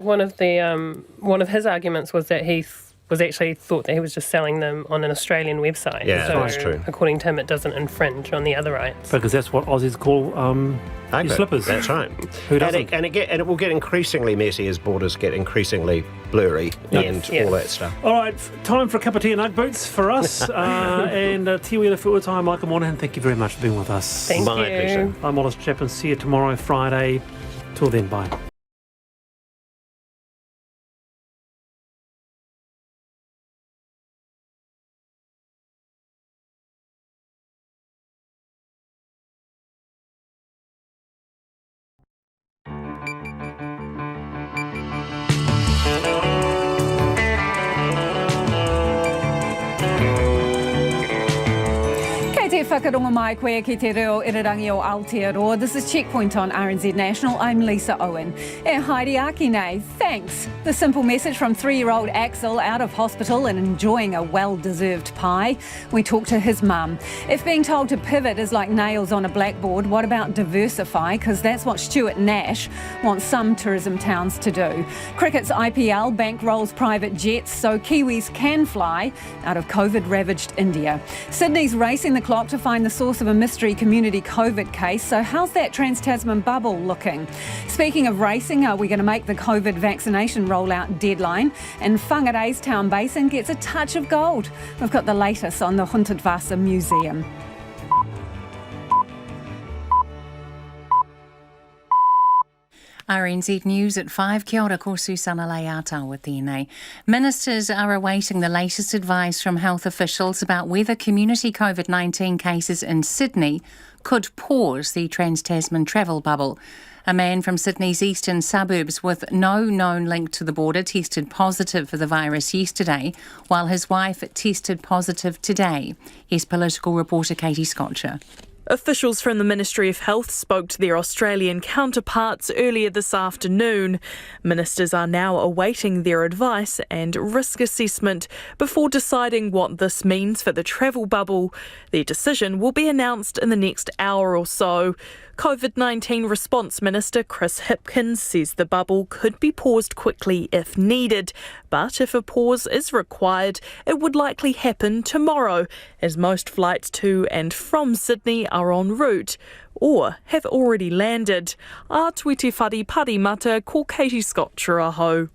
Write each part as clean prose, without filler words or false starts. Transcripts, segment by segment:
One of his arguments was that he was actually thought that he was just selling them on an Australian website. Yeah, so that's true. According to him, it doesn't infringe on the other rights. Because that's what Aussies call your slippers. That's right. Who doesn't? And it will get increasingly messy as borders get increasingly blurry and all that stuff. All right, time for a cup of tea and Ugg boots for us. And Te Wira for time, Michael Monahan, thank you very much for being with us. Thank My you. pleasure. I'm Wallace Chapman. See you tomorrow, Friday. Till then, bye. Whakarongo mai koe ki te reo irirangi o Aotearoa. This is Checkpoint on RNZ National. I'm Lisa Owen. E haere aki nei, thanks. The simple message from 3-year-old Axel out of hospital and enjoying a well-deserved pie. We talked to his mum. If being told to pivot is like nails on a blackboard, what about diversify? Because that's what Stuart Nash wants some tourism towns to do. Cricket's IPL bankrolls private jets so Kiwis can fly out of COVID-ravaged India. Sydney's racing the clock to find the source of a mystery community COVID case. So how's that Trans-Tasman bubble looking? Speaking of racing, are we going to make the COVID vaccination rollout deadline? And Whangarei's town basin gets a touch of gold. We've got the latest on the Huntedwasser Museum. RNZ News at 5. Kia ora, ko Susana Leata with tēnei. Ministers are awaiting the latest advice from health officials about whether community COVID-19 cases in Sydney could pause the Trans-Tasman travel bubble. A man from Sydney's eastern suburbs with no known link to the border tested positive for the virus yesterday, while his wife tested positive today. Here's political reporter Katie Scotcher. Officials from the Ministry of Health spoke to their Australian counterparts earlier this afternoon. Ministers are now awaiting their advice and risk assessment before deciding what this means for the travel bubble. Their decision will be announced in the next hour or so. COVID-19 Response Minister Chris Hipkins says the bubble could be paused quickly if needed, but if a pause is required, it would likely happen tomorrow, as most flights to and from Sydney are en route or have already landed. A tui te whare parimata ko Katie Scotcher aho.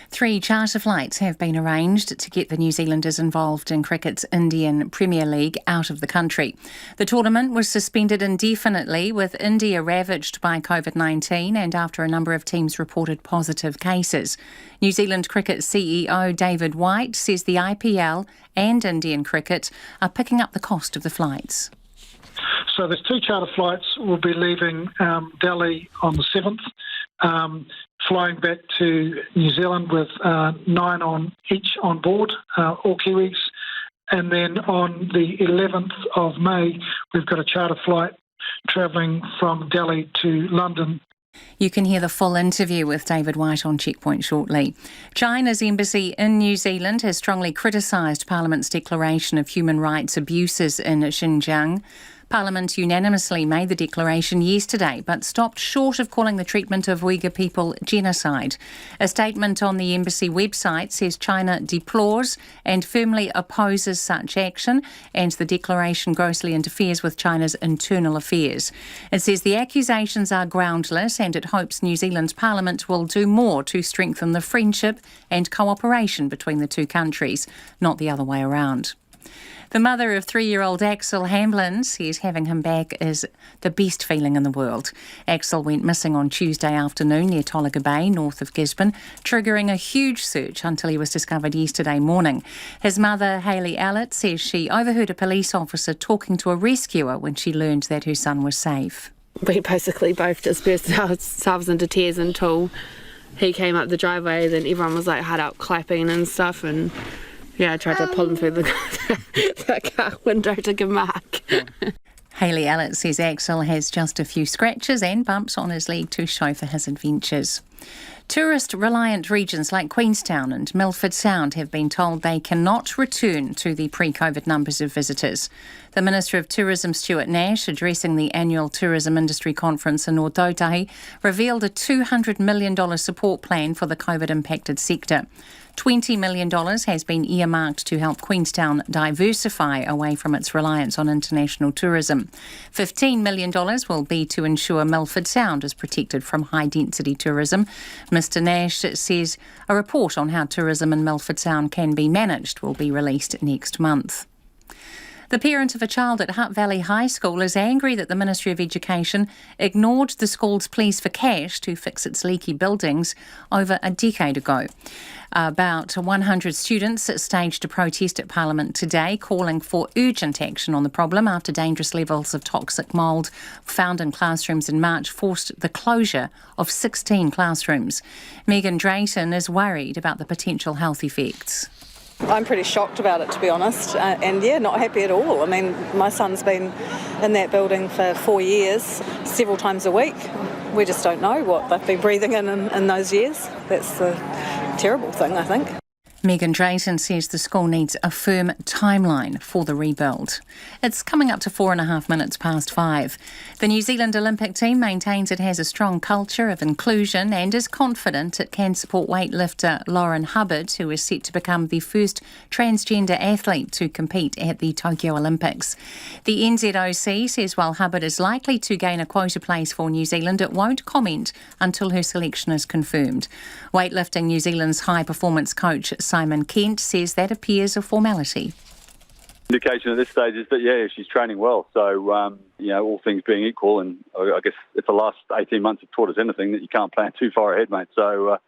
3 charter flights have been arranged to get the New Zealanders involved in cricket's Indian Premier League out of the country. The tournament was suspended indefinitely, with India ravaged by COVID-19 and after a number of teams reported positive cases. New Zealand Cricket CEO David White says the IPL and Indian cricket are picking up the cost of the flights. So there's 2 charter flights. We'll be leaving Delhi on the 7th, flying back to New Zealand with 9 on each on board, all Kiwis. And then on the 11th of May, we've got a charter flight travelling from Delhi to London. You can hear the full interview with David White on Checkpoint shortly. China's embassy in New Zealand has strongly criticised Parliament's declaration of human rights abuses in Xinjiang. Parliament unanimously made the declaration yesterday, but stopped short of calling the treatment of Uyghur people genocide. A statement on the embassy website says China deplores and firmly opposes such action, and the declaration grossly interferes with China's internal affairs. It says the accusations are groundless, and it hopes New Zealand's Parliament will do more to strengthen the friendship and cooperation between the two countries, not the other way around. The mother of 3-year-old Axel Hamblin says having him back is the best feeling in the world. Axel went missing on Tuesday afternoon near Tolaga Bay, north of Gisborne, triggering a huge search until he was discovered yesterday morning. His mother, Hayley Allett, says she overheard a police officer talking to a rescuer when she learned that her son was safe. We basically both dispersed ourselves into tears until he came up the driveway. Then everyone was like hard out clapping and stuff, and I tried to pull him through the car window to give him a hug. Hayley Allett says Axel has just a few scratches and bumps on his leg to show for his adventures. Tourist-reliant regions like Queenstown and Milford Sound have been told they cannot return to the pre-COVID numbers of visitors. The Minister of Tourism, Stuart Nash, addressing the annual tourism industry conference in Ōtautahi, revealed a $200 million support plan for the COVID-impacted sector. $20 million has been earmarked to help Queenstown diversify away from its reliance on international tourism. $15 million will be to ensure Milford Sound is protected from high-density tourism. Mr Nash says a report on how tourism in Milford Sound can be managed will be released next month. The parent of a child at Hutt Valley High School is angry that the Ministry of Education ignored the school's pleas for cash to fix its leaky buildings over a decade ago. About 100 students staged a protest at Parliament today, calling for urgent action on the problem after dangerous levels of toxic mould found in classrooms in March forced the closure of 16 classrooms. Megan Drayton is worried about the potential health effects. I'm pretty shocked about it, to be honest, and not happy at all. I mean, my son's been in that building for 4 years, several times a week. We just don't know what they've been breathing in those years. That's the terrible thing, I think. Megan Drayton says the school needs a firm timeline for the rebuild. It's coming up to 4.5 minutes past 5. The New Zealand Olympic team maintains it has a strong culture of inclusion and is confident it can support weightlifter Lauren Hubbard, who is set to become the first transgender athlete to compete at the Tokyo Olympics. The NZOC says while Hubbard is likely to gain a quota place for New Zealand, it won't comment until her selection is confirmed. Weightlifting New Zealand's high-performance coach Simon Kent says that appears a formality. Indication at this stage is that, she's training well. So, all things being equal, and I guess if the last 18 months have taught us anything, that you can't plan too far ahead, mate. So,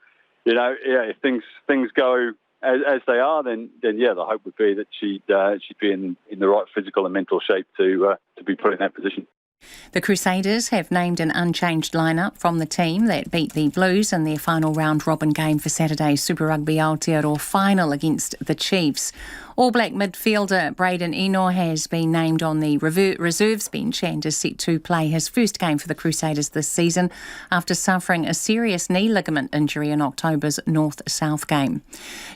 if things go as they are, then the hope would be that she'd be in the right physical and mental shape to be put in that position. The Crusaders have named an unchanged lineup from the team that beat the Blues in their final round-robin game for Saturday's Super Rugby Aotearoa final against the Chiefs. All Black midfielder Braden Eno has been named on the reserves bench and is set to play his first game for the Crusaders this season after suffering a serious knee ligament injury in October's North-South game.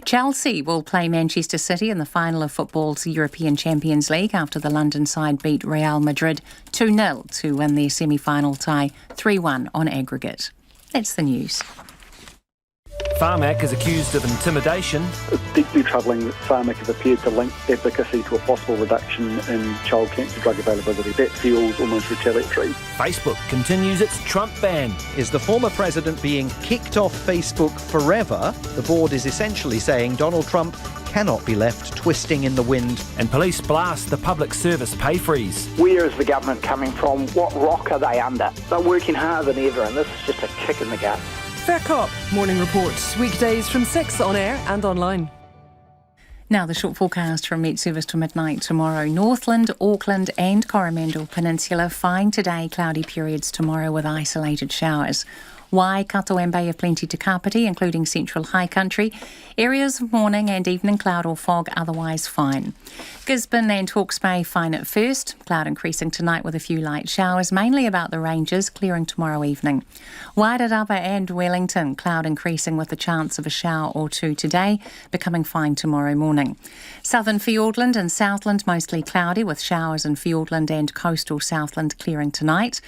Chelsea will play Manchester City in the final of football's European Champions League after the London side beat Real Madrid 2-0 to win their semi-final tie 3-1 on aggregate. That's the news. Pharmac is accused of intimidation. It's deeply troubling that Pharmac have appeared to link efficacy to a possible reduction in child cancer drug availability. That feels almost retaliatory. Facebook continues its Trump ban. Is the former president being kicked off Facebook forever? The board is essentially saying Donald Trump cannot be left twisting in the wind. And police blast the public service pay freeze. Where is the government coming from? What rock are they under? They're working harder than ever, and this is just a kick in the gut. Fair Cop Morning Report, weekdays from 6 on air and online. Now the short forecast from Met Service to midnight tomorrow. Northland, Auckland and Coromandel Peninsula fine today, cloudy periods tomorrow with isolated showers. Waikato and Bay of Plenty to Kapiti, including central high country. Areas of morning and evening cloud or fog, otherwise fine. Gisborne and Hawke's Bay fine at first. Cloud increasing tonight with a few light showers, mainly about the ranges, clearing tomorrow evening. Wairarapa and Wellington, cloud increasing with the chance of a shower or two today, becoming fine tomorrow morning. Southern Fiordland and Southland mostly cloudy with showers in Fiordland and coastal Southland clearing tonight.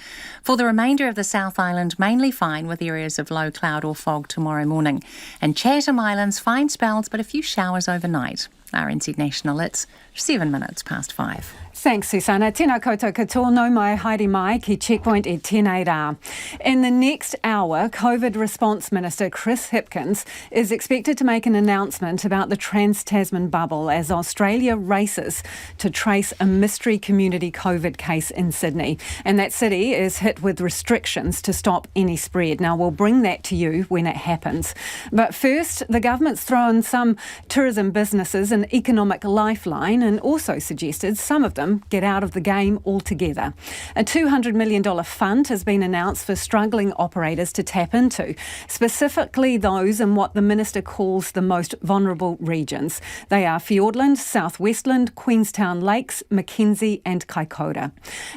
For the remainder of the South Island, mainly fine with areas of low cloud or fog tomorrow morning. And Chatham Islands, fine spells but a few showers overnight. RNZ National, it's 7 minutes past 5. Thanks, Susana. Tēnā koutou katoa, no mai haere mai ki Checkpoint e tēnei rā. In the next hour, COVID Response Minister Chris Hipkins is expected to make an announcement about the Trans-Tasman bubble as Australia races to trace a mystery community COVID case in Sydney. And that city is hit with restrictions to stop any spread. Now, we'll bring that to you when it happens. But first, the government's thrown some tourism businesses in an economic lifeline and also suggested some of them get out of the game altogether. A $200 million fund has been announced for struggling operators to tap into, specifically those in what the Minister calls the most vulnerable regions. They are Fiordland, South Westland, Queenstown Lakes, Mackenzie and Kaikoura.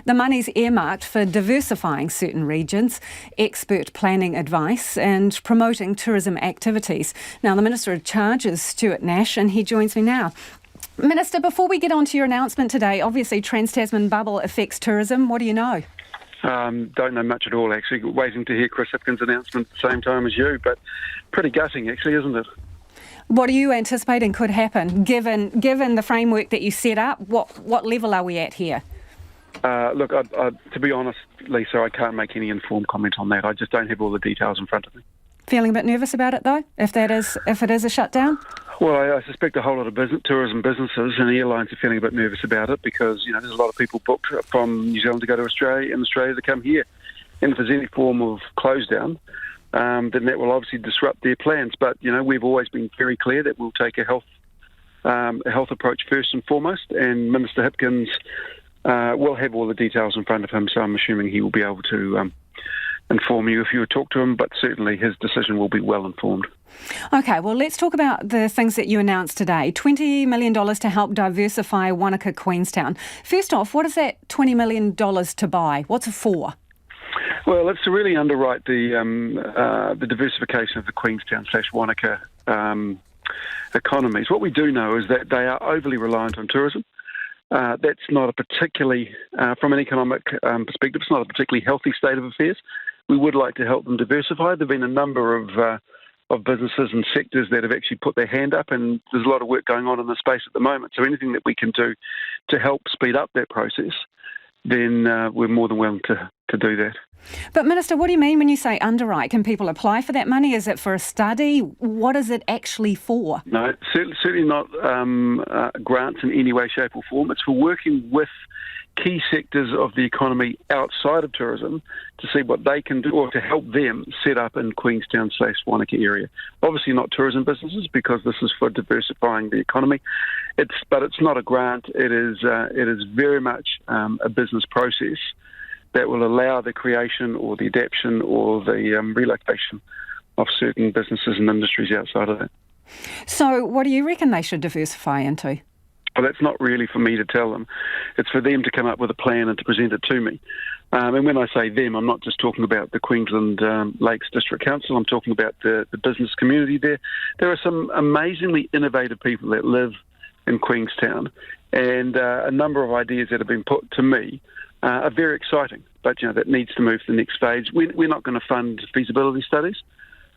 The money's earmarked for diversifying certain regions, expert planning advice and promoting tourism activities. Now, the Minister in charge is Stuart Nash and he joins me now. Minister, before we get on to your announcement today, obviously Trans-Tasman bubble affects tourism. What do you know? Don't know much at all, actually. Waiting to hear Chris Hipkins' announcement at the same time as you, but pretty gutting, actually, isn't it? What are you anticipating could happen, given the framework that you set up? What level are we at here? Look, to be honest, Lisa, I can't make any informed comment on that. I just don't have all the details in front of me. Feeling a bit nervous about it, though, if it is a shutdown? Well, I suspect a whole lot of tourism businesses and airlines are feeling a bit nervous about it because, there's a lot of people booked from New Zealand to go to Australia and Australia to come here. And if there's any form of close down, then that will obviously disrupt their plans. But, we've always been very clear that we'll take a health approach first and foremost, and Minister Hipkins will have all the details in front of him, so I'm assuming he will be able to inform you if you would talk to him, but certainly his decision will be well informed. OK, well, let's talk about the things that you announced today. $20 million to help diversify Wanaka, Queenstown. First off, what is that $20 million to buy? What's it for? Well, it's to really underwrite the diversification of the Queenstown/Wanaka economies. What we do know is that they are overly reliant on tourism. That's not a particularly, from an economic perspective, it's not a particularly healthy state of affairs. We would like to help them diversify. There have been a number of businesses and sectors that have actually put their hand up, and there's a lot of work going on in the space at the moment. So anything that we can do to help speed up that process, then we're more than willing to do that. But Minister, what do you mean when you say underwrite? Can people apply for that money? Is it for a study? What is it actually for? No, certainly not grants in any way, shape or form. It's for working with key sectors of the economy outside of tourism to see what they can do or to help them set up in Queenstown/Wanaka area. Obviously not tourism businesses because this is for diversifying the economy. But it's not a grant. It is very much a business process that will allow the creation or the adaptation or the relocation of certain businesses and industries outside of that. So what do you reckon they should diversify into? Well, that's not really for me to tell them. It's for them to come up with a plan and to present it to me. And when I say them, I'm not just talking about the Queensland Lakes District Council. I'm talking about the business community there. There are some amazingly innovative people that live in Queenstown, and a number of ideas that have been put to me are very exciting, but that needs to move to the next phase. We're not going to fund feasibility studies,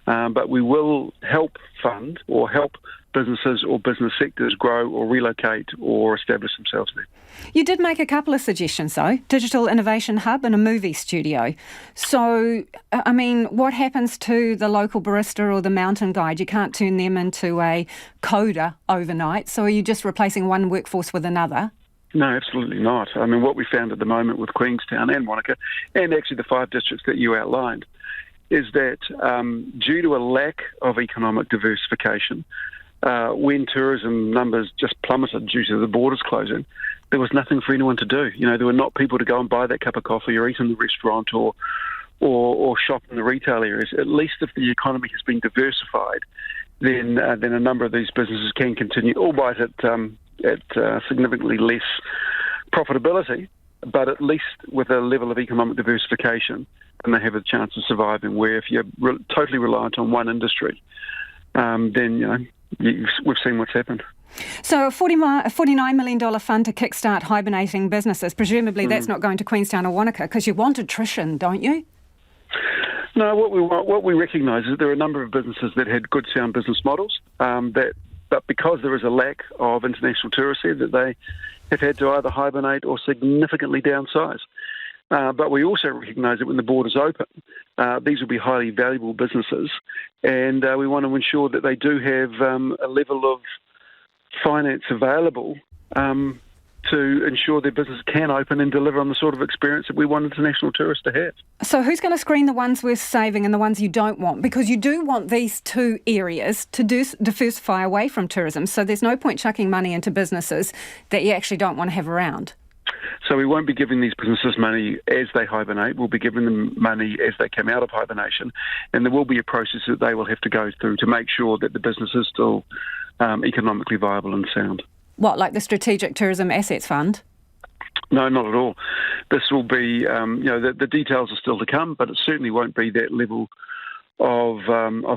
but we will help fund or help businesses or business sectors grow or relocate or establish themselves there. You did make a couple of suggestions, though. Digital Innovation Hub and a movie studio. So, what happens to the local barista or the mountain guide? You can't turn them into a coder overnight. So are you just replacing one workforce with another? No, absolutely not. What we found at the moment with Queenstown and Wanaka, and actually the 5 districts that you outlined, is that due to a lack of economic diversification, when tourism numbers just plummeted due to the borders closing, there was nothing for anyone to do. There were not people to go and buy that cup of coffee or eat in the restaurant or shop in the retail areas. At least if the economy has been diversified, then a number of these businesses can continue, albeit at significantly less profitability, but at least with a level of economic diversification, and they have a chance of surviving. Where if you're totally reliant on one industry, then we've seen what's happened. So a $49 million fund to kickstart hibernating businesses. Presumably that's not going to Queenstown or Wanaka because you want attrition, don't you? No, what we recognise is there are a number of businesses that had good sound business models, but because there is a lack of international tourists here, that they have had to either hibernate or significantly downsize. But we also recognise that when the borders open, these will be highly valuable businesses, and we want to ensure that they do have a level of finance available to ensure their business can open and deliver on the sort of experience that we want international tourists to have. So who's going to screen the ones worth saving and the ones you don't want? Because you do want these two areas to diversify away from tourism, so there's no point chucking money into businesses that you actually don't want to have around. So we won't be giving these businesses money as they hibernate. We'll be giving them money as they come out of hibernation. And there will be a process that they will have to go through to make sure that the business is still economically viable and sound. What, like the Strategic Tourism Assets Fund? No, not at all. This will be, the details are still to come, but it certainly won't be that level of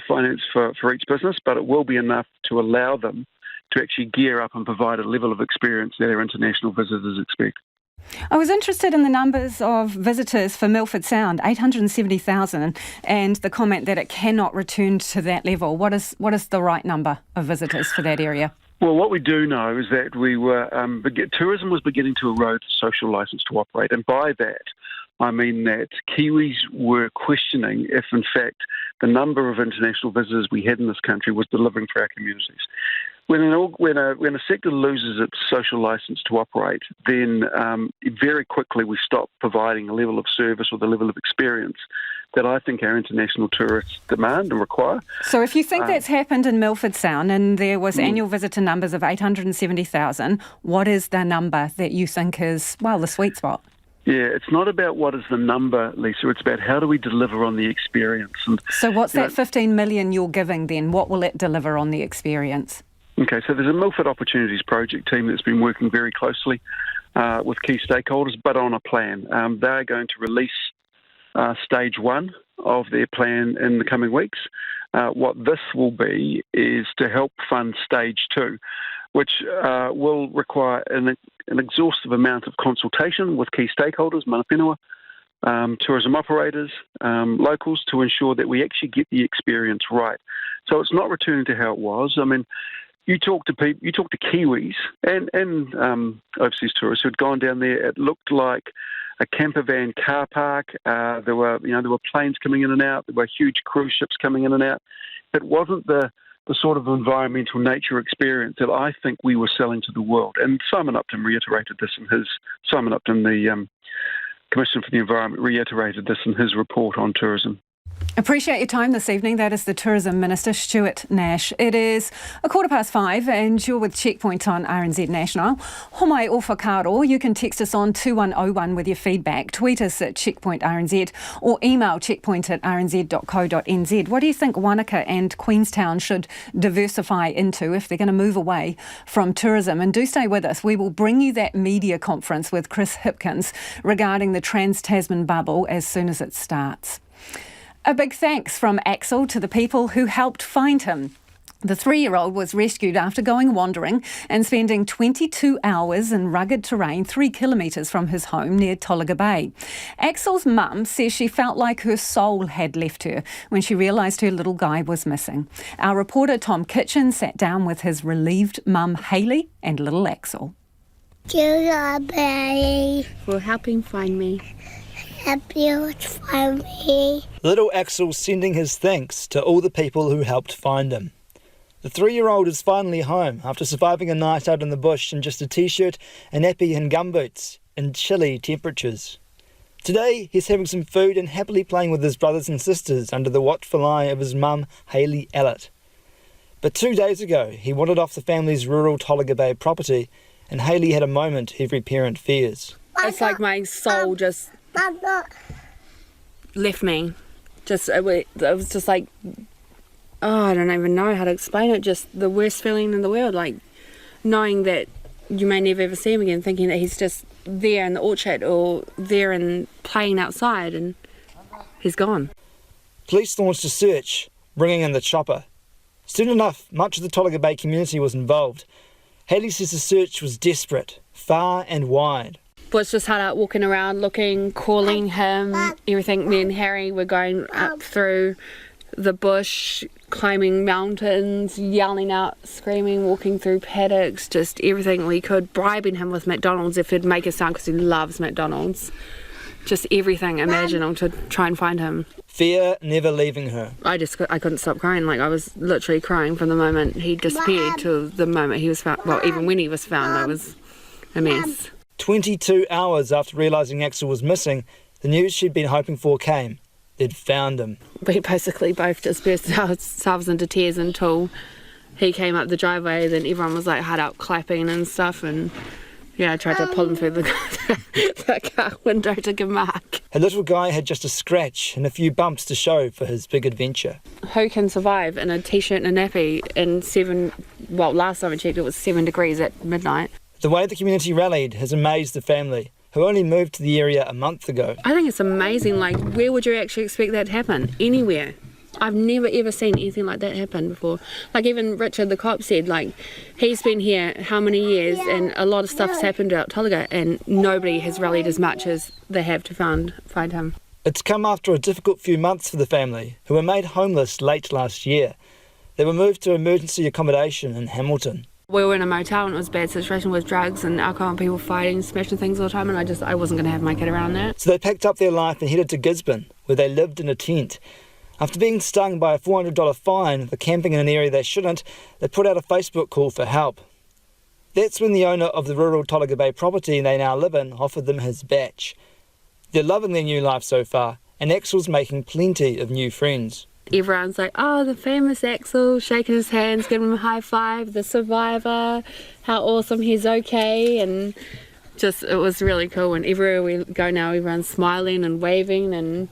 finance for each business, but it will be enough to allow them to actually gear up and provide a level of experience that our international visitors expect. I was interested in the numbers of visitors for Milford Sound, 870,000, and the comment that it cannot return to that level. What is the right number of visitors for that area? Well, what we do know is that we were tourism was beginning to erode social licence to operate, and by that I mean that Kiwis were questioning if, in fact, the number of international visitors we had in this country was delivering for our communities. When a sector loses its social licence to operate, then very quickly we stop providing a level of service or the level of experience that I think our international tourists demand and require. So if you think that's happened in Milford Sound and there was annual visitor numbers of 870,000, what is the number that you think is, the sweet spot? Yeah, it's not about what is the number, Lisa. It's about how do we deliver on the experience. And, so what's that 15 million you're giving then? What will it deliver on the experience? Okay, so there's a Milford Opportunities Project team that's been working very closely with key stakeholders, but on a plan. They're going to release stage one of their plan in the coming weeks. What this will be is to help fund stage two, which will require an exhaustive amount of consultation with key stakeholders, mana whenua, tourism operators, locals, to ensure that we actually get the experience right. So it's not returning to how it was. I mean, you talk to people, you talk to Kiwis and overseas tourists who had gone down there. It looked like a camper van car park. There were planes coming in and out. There were huge cruise ships coming in and out. It wasn't the sort of environmental nature experience that I think we were selling to the world. And Simon Upton reiterated this the Commissioner for the Environment reiterated this in his report on tourism. Appreciate your time this evening. That is the Tourism Minister, Stuart Nash. It is 5:15 and you're with Checkpoint on RNZ National. Homai o whakaro. You can text us on 2101 with your feedback. Tweet us at Checkpoint RNZ or email checkpoint@rnz.co.nz. What do you think Wanaka and Queenstown should diversify into if they're going to move away from tourism? And do stay with us. We will bring you that media conference with Chris Hipkins regarding the Trans-Tasman bubble as soon as it starts. A big thanks from Axel to the people who helped find him. The 3-year-old was rescued after going wandering and spending 22 hours in rugged terrain 3 kilometres from his home near Tolaga Bay. Axel's mum says she felt like her soul had left her when she realised her little guy was missing. Our reporter Tom Kitchen sat down with his relieved mum Hayley and little Axel. For helping find me. Little Axel sending his thanks to all the people who helped find him. The 3-year-old is finally home after surviving a night out in the bush in just a t-shirt, a nappy and gumboots in chilly temperatures. Today he's having some food and happily playing with his brothers and sisters under the watchful eye of his mum Hayley Allett. But 2 days ago he wandered off the family's rural Tolaga Bay property and Hayley had a moment every parent fears. It's like my soul just left me. It was just like, I don't even know how to explain it. Just the worst feeling in the world, like knowing that you may never ever see him again, thinking that he's just there in the orchard or there and playing outside and he's gone. Police launched a search, bringing in the chopper. Soon enough, much of the Tolaga Bay community was involved. Hayley says the search was desperate, far and wide. Was just hard out walking around, looking, calling him, everything. Me and Harry were going up through the bush, climbing mountains, yelling out, screaming, walking through paddocks, just everything we could, bribing him with McDonald's if he'd make a sound because he loves McDonald's. Just everything imaginable to try and find him. Fear never leaving her. I couldn't stop crying. Like, I was literally crying from the moment he disappeared to the moment he was found. Well, even when he was found, it a mess. 22 hours after realising Axel was missing, the news she'd been hoping for came. They'd found him. We basically both dispersed ourselves into tears until he came up the driveway. Then everyone was like hard out clapping and stuff, and I tried to pull him through the car window to give him a hug. Her little guy had just a scratch and a few bumps to show for his big adventure. Who can survive in a t-shirt and a nappy in last time I checked it was 7 degrees at midnight. The way the community rallied has amazed the family, who only moved to the area a month ago. I think it's amazing, where would you actually expect that to happen? Anywhere. I've never ever seen anything like that happen before. Even Richard the cop said, he's been here how many years and a lot of stuff's happened out Tolaga and nobody has rallied as much as they have to find him. It's come after a difficult few months for the family, who were made homeless late last year. They were moved to emergency accommodation in Hamilton. We were in a motel and it was a bad situation with drugs and alcohol and people fighting, smashing things all the time, and I wasn't going to have my kid around that. So they packed up their life and headed to Gisborne, where they lived in a tent. After being stung by a $400 fine for camping in an area they shouldn't, they put out a Facebook call for help. That's when the owner of the rural Tolaga Bay property they now live in offered them his batch. They're loving their new life so far, and Axel's making plenty of new friends. Everyone's like, oh, the famous Axel, shaking his hands, giving him a high five, the survivor, how awesome he's okay, and it was really cool. And everywhere we go now, everyone's smiling and waving and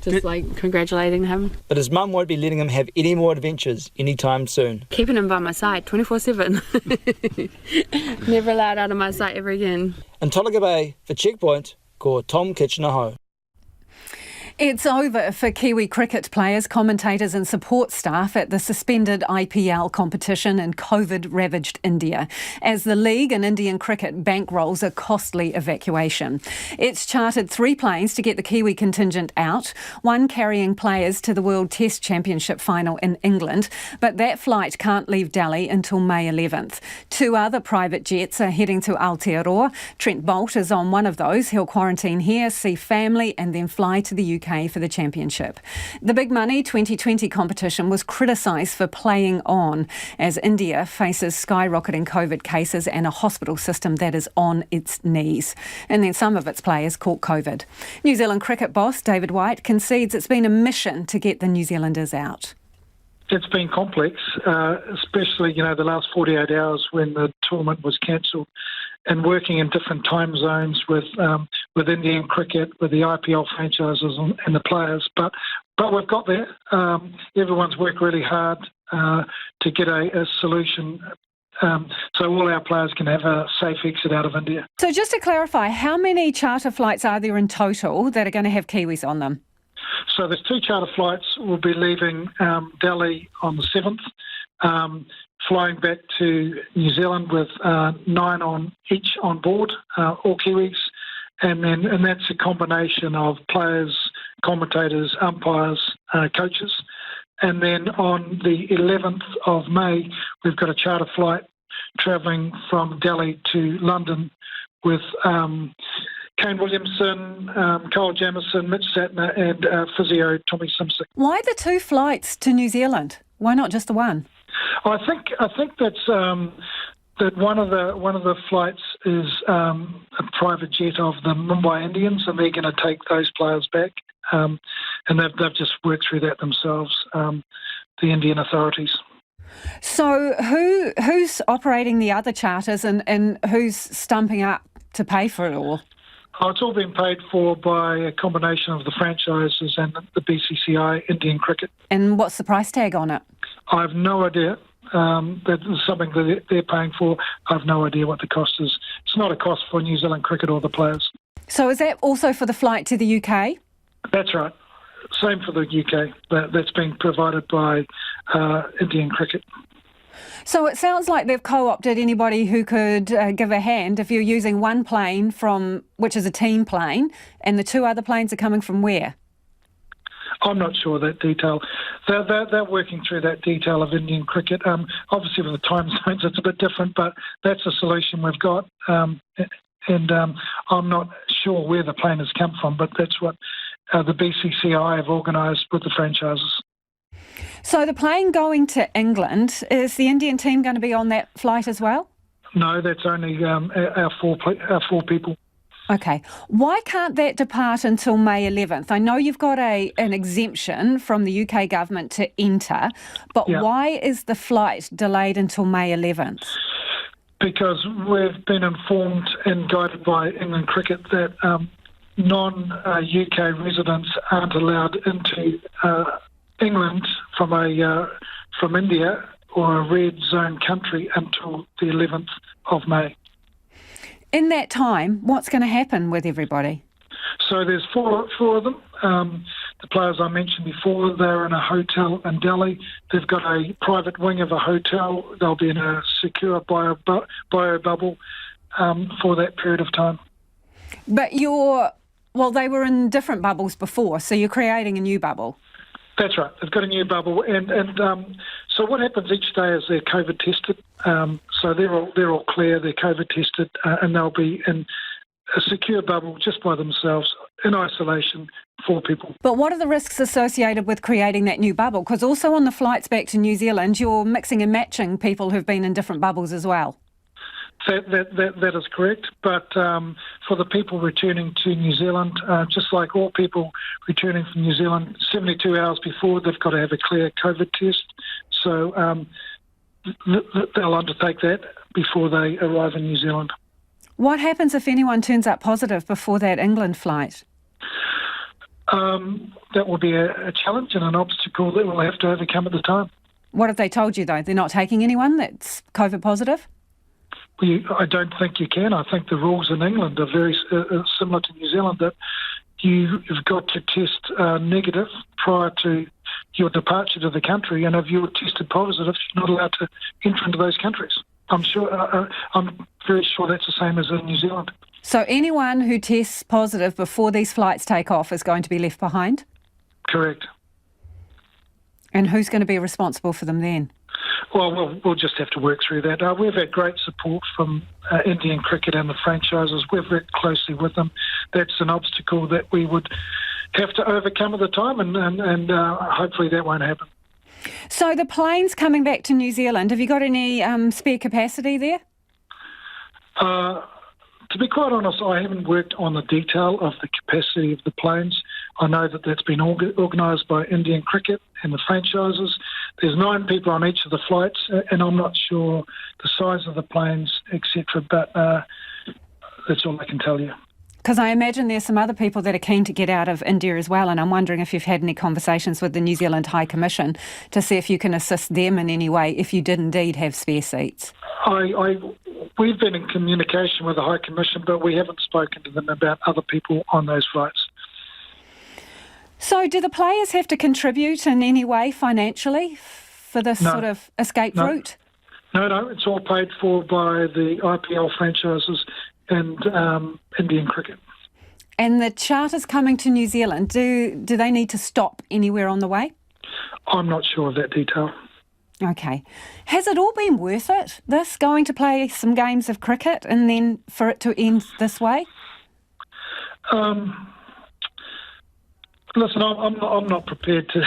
just congratulating him. But his mum won't be letting him have any more adventures anytime soon. Keeping him by my side 24/7. Never allowed out of my sight ever again. In Tolaga Bay, for Checkpoint, ko Tom Kitchener-Ho. It's over for Kiwi cricket players, commentators and support staff at the suspended IPL competition in COVID-ravaged India, as the league and Indian cricket bankrolls a costly evacuation. It's chartered 3 planes to get the Kiwi contingent out, one carrying players to the World Test Championship final in England, but that flight can't leave Delhi until May 11th. 2 other private jets are heading to Aotearoa. Trent Boult is on one of those. He'll quarantine here, see family and then fly to the UK for the championship. The big money 2020 competition was criticised for playing on as India faces skyrocketing COVID cases and a hospital system that is on its knees. And then some of its players caught COVID. New Zealand cricket boss David White concedes it's been a mission to get the New Zealanders out. It's been complex, especially, the last 48 hours when the tournament was cancelled, and working in different time zones with Indian cricket, with the IPL franchises and the players. But we've got there. Everyone's worked really hard to get a solution so all our players can have a safe exit out of India. So just to clarify, how many charter flights are there in total that are going to have Kiwis on them? So there's 2 charter flights. We'll be leaving Delhi on the 7th, flying back to New Zealand with 9 on each on board, all Kiwis, and that's a combination of players, commentators, umpires, coaches. And then on the 11th of May, we've got a charter flight travelling from Delhi to London with Kane Williamson, Cole Jamieson, Mitch Satner and physio Tommy Simsick. Why the 2 flights to New Zealand? Why not just the one? I think that's that one of the flights is a private jet of the Mumbai Indians, and they're going to take those players back. And they've just worked through that themselves, the Indian authorities. So who's operating the other charters and who's stumping up to pay for it all? It's all been paid for by a combination of the franchises and the BCCI, Indian cricket. And what's the price tag on it? I have no idea. That is something that they're paying for. I have no idea what the cost is. It's not a cost for New Zealand cricket or the players. So is that also for the flight to the UK? That's right. Same for the UK. That's being provided by Indian cricket. So it sounds like they've co-opted anybody who could give a hand if you're using one plane which is a team plane, and the 2 other planes are coming from where? I'm not sure that detail. They're working through that detail of Indian cricket. Obviously, with the time zones, it's a bit different, but that's a solution we've got. And I'm not sure where the plane has come from, but that's what the BCCI have organised with the franchises. So the plane going to England, is the Indian team going to be on that flight as well? No, that's only our four people. Okay. Why can't that depart until May 11th? I know you've got an exemption from the UK government to enter, but why is the flight delayed until May 11th? Because we've been informed and guided by England Cricket that non-UK residents aren't allowed into England from India or a red zone country until the 11th of May. In that time, what's going to happen with everybody? So there's four of them. The players I mentioned before, they're in a hotel in Delhi. They've got a private wing of a hotel. They'll be in a secure bio bubble for that period of time. But they were in different bubbles before, so you're creating a new bubble. That's right. They've got a new bubble, and so what happens each day is they're COVID tested. So they're all clear. They're COVID tested, and they'll be in a secure bubble just by themselves in isolation, 4 people. But what are the risks associated with creating that new bubble? Because also on the flights back to New Zealand, you're mixing and matching people who've been in different bubbles as well. That is correct, but for the people returning to New Zealand, just like all people returning from New Zealand, 72 hours before, they've got to have a clear COVID test. So they'll undertake that before they arrive in New Zealand. What happens if anyone turns up positive before that England flight? That will be a challenge and an obstacle that we'll have to overcome at the time. What have they told you, though? They're not taking anyone that's COVID positive? I don't think you can. I think the rules in England are very similar to New Zealand, that you've got to test negative prior to your departure to the country, and if you're tested positive, you're not allowed to enter into those countries. I'm very sure that's the same as in New Zealand. So anyone who tests positive before these flights take off is going to be left behind? Correct. And who's going to be responsible for them then? Well, we'll just have to work through that. We've had great support from Indian Cricket and the franchises. We've worked closely with them. That's an obstacle that we would have to overcome at the time, and hopefully that won't happen. So the planes coming back to New Zealand, have you got any spare capacity there? To be quite honest, I haven't worked on the detail of the capacity of the planes. I know that that's been organised by Indian Cricket and the franchises. There's 9 people on each of the flights, and I'm not sure the size of the planes, etc., but that's all I can tell you. Because I imagine there's some other people that are keen to get out of India as well, and I'm wondering if you've had any conversations with the New Zealand High Commission to see if you can assist them in any way if you did indeed have spare seats. We've been in communication with the High Commission, but we haven't spoken to them about other people on those flights. So do the players have to contribute in any way financially for this sort of escape route? No, it's all paid for by the IPL franchises and Indian Cricket. And the charters coming to New Zealand, do they need to stop anywhere on the way? I'm not sure of that detail. Okay. Has it all been worth it, this, going to play some games of cricket and then for it to end this way? Listen, I'm not prepared to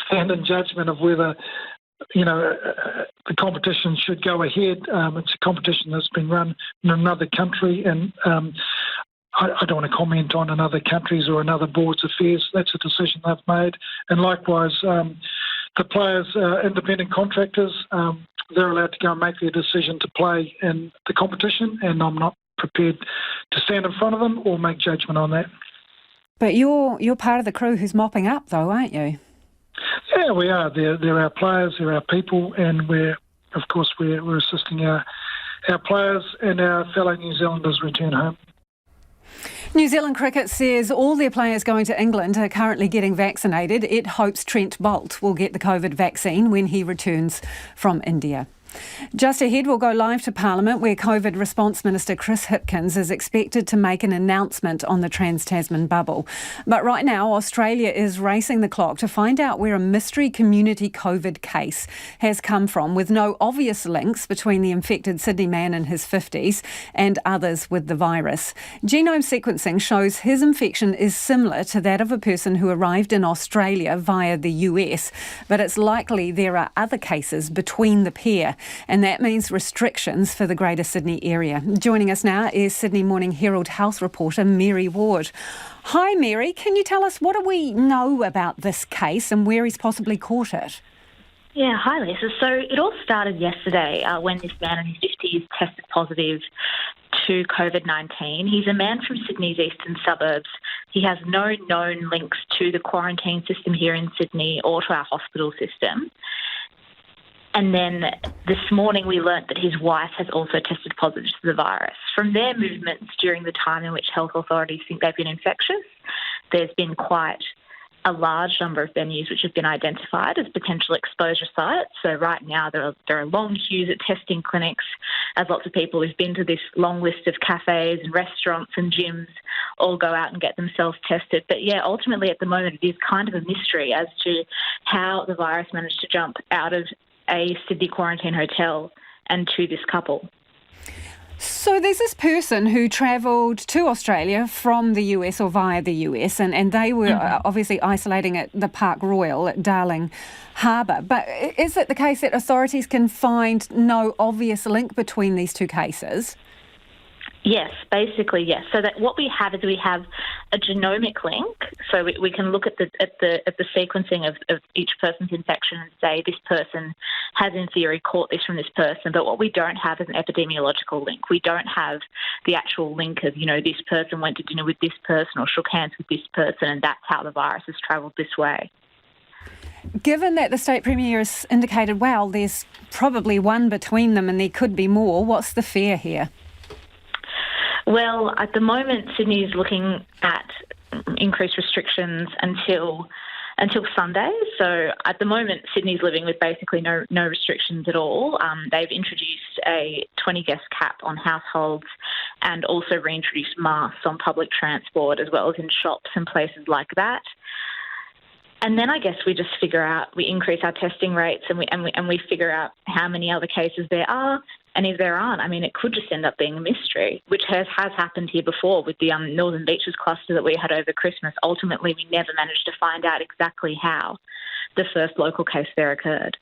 stand in judgment of whether, the competition should go ahead. It's a competition that's been run in another country, and I don't want to comment on another country's or another board's affairs. That's a decision they've made. And likewise, the players, independent contractors, they're allowed to go and make their decision to play in the competition, and I'm not prepared to stand in front of them or make judgment on that. But you're part of the crew who's mopping up, though, aren't you? Yeah, we are. They're our players, they're our people, and we're assisting our players and our fellow New Zealanders return home. New Zealand Cricket says all their players going to England are currently getting vaccinated. It hopes Trent Boult will get the COVID vaccine when he returns from India. Just ahead, we'll go live to Parliament, where COVID Response Minister Chris Hipkins is expected to make an announcement on the Trans-Tasman bubble. But right now, Australia is racing the clock to find out where a mystery community COVID case has come from, with no obvious links between the infected Sydney man in his 50s and others with the virus. Genome sequencing shows his infection is similar to that of a person who arrived in Australia via the US, but it's likely there are other cases between the pair. and that means restrictions for the Greater Sydney area. Joining us now is Sydney Morning Herald health reporter Mary Ward. Hi Mary, can you tell us what do we know about this case and where he's possibly caught it? Yeah, hi Lisa. So it all started yesterday when this man in his 50s tested positive to COVID-19. He's a man from Sydney's eastern suburbs. He has no known links to the quarantine system here in Sydney or to our hospital system. And then this morning we learnt that his wife has also tested positive to the virus. From their movements during the time in which health authorities think they've been infectious, there's been quite a large number of venues which have been identified as potential exposure sites. So right now there are long queues at testing clinics as lots of people who've been to this long list of cafes and restaurants and gyms all go out and get themselves tested. But yeah, ultimately at the moment it is kind of a mystery as to how the virus managed to jump out of a Sydney quarantine hotel and to this couple. So there's this person who travelled to Australia from the US or via the US and they were obviously isolating at the Park Royal at Darling Harbour. But is it the case that authorities can find no obvious link between these two cases? Yes, basically, yes. So that what we have is we have a genomic link. So we can look at the sequencing of each person's infection and say this person has in theory caught this from this person. But what we don't have is an epidemiological link. We don't have the actual link of, this person went to dinner with this person or shook hands with this person and that's how the virus has travelled this way. Given that the State Premier has indicated, well, there's probably one between them and there could be more, what's the fear here? Well, at the moment, Sydney is looking at increased restrictions until Sunday. So at the moment, Sydney's living with basically no restrictions at all. They've introduced a 20-guest cap on households and also reintroduced masks on public transport as well as in shops and places like that. And then I guess we just figure out, we increase our testing rates and we figure out how many other cases there are. And if there aren't, it could just end up being a mystery, which has happened here before with the Northern Beaches cluster that we had over Christmas. Ultimately, we never managed to find out exactly how the first local case there occurred.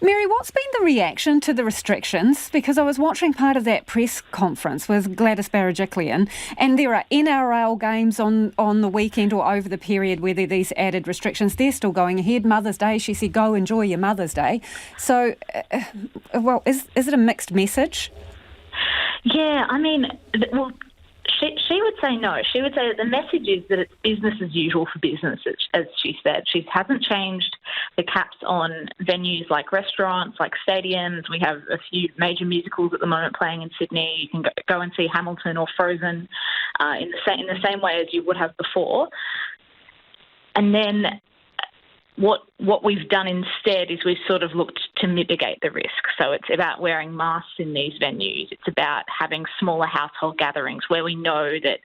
Mary, what's been the reaction to the restrictions? Because I was watching part of that press conference with Gladys Berejiklian, and there are NRL games on the weekend or over the period where there are these added restrictions. They're still going ahead. Mother's Day, she said, go enjoy your Mother's Day. So, is it a mixed message? Yeah, She would say no. She would say that the message is that it's business as usual for businesses, as she said. She hasn't changed the caps on venues like restaurants, like stadiums. We have a few major musicals at the moment playing in Sydney. You can go and see Hamilton or Frozen in the same way as you would have before. And then what we've done instead is we've sort of looked to mitigate the risk. So it's about wearing masks in these venues. It's about having smaller household gatherings where we know that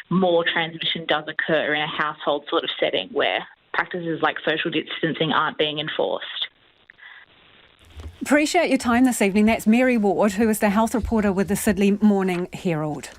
more transmission does occur in a household sort of setting where practices like social distancing aren't being enforced. Appreciate your time this evening. That's Mary Ward, who is the health reporter with the Sydney Morning Herald.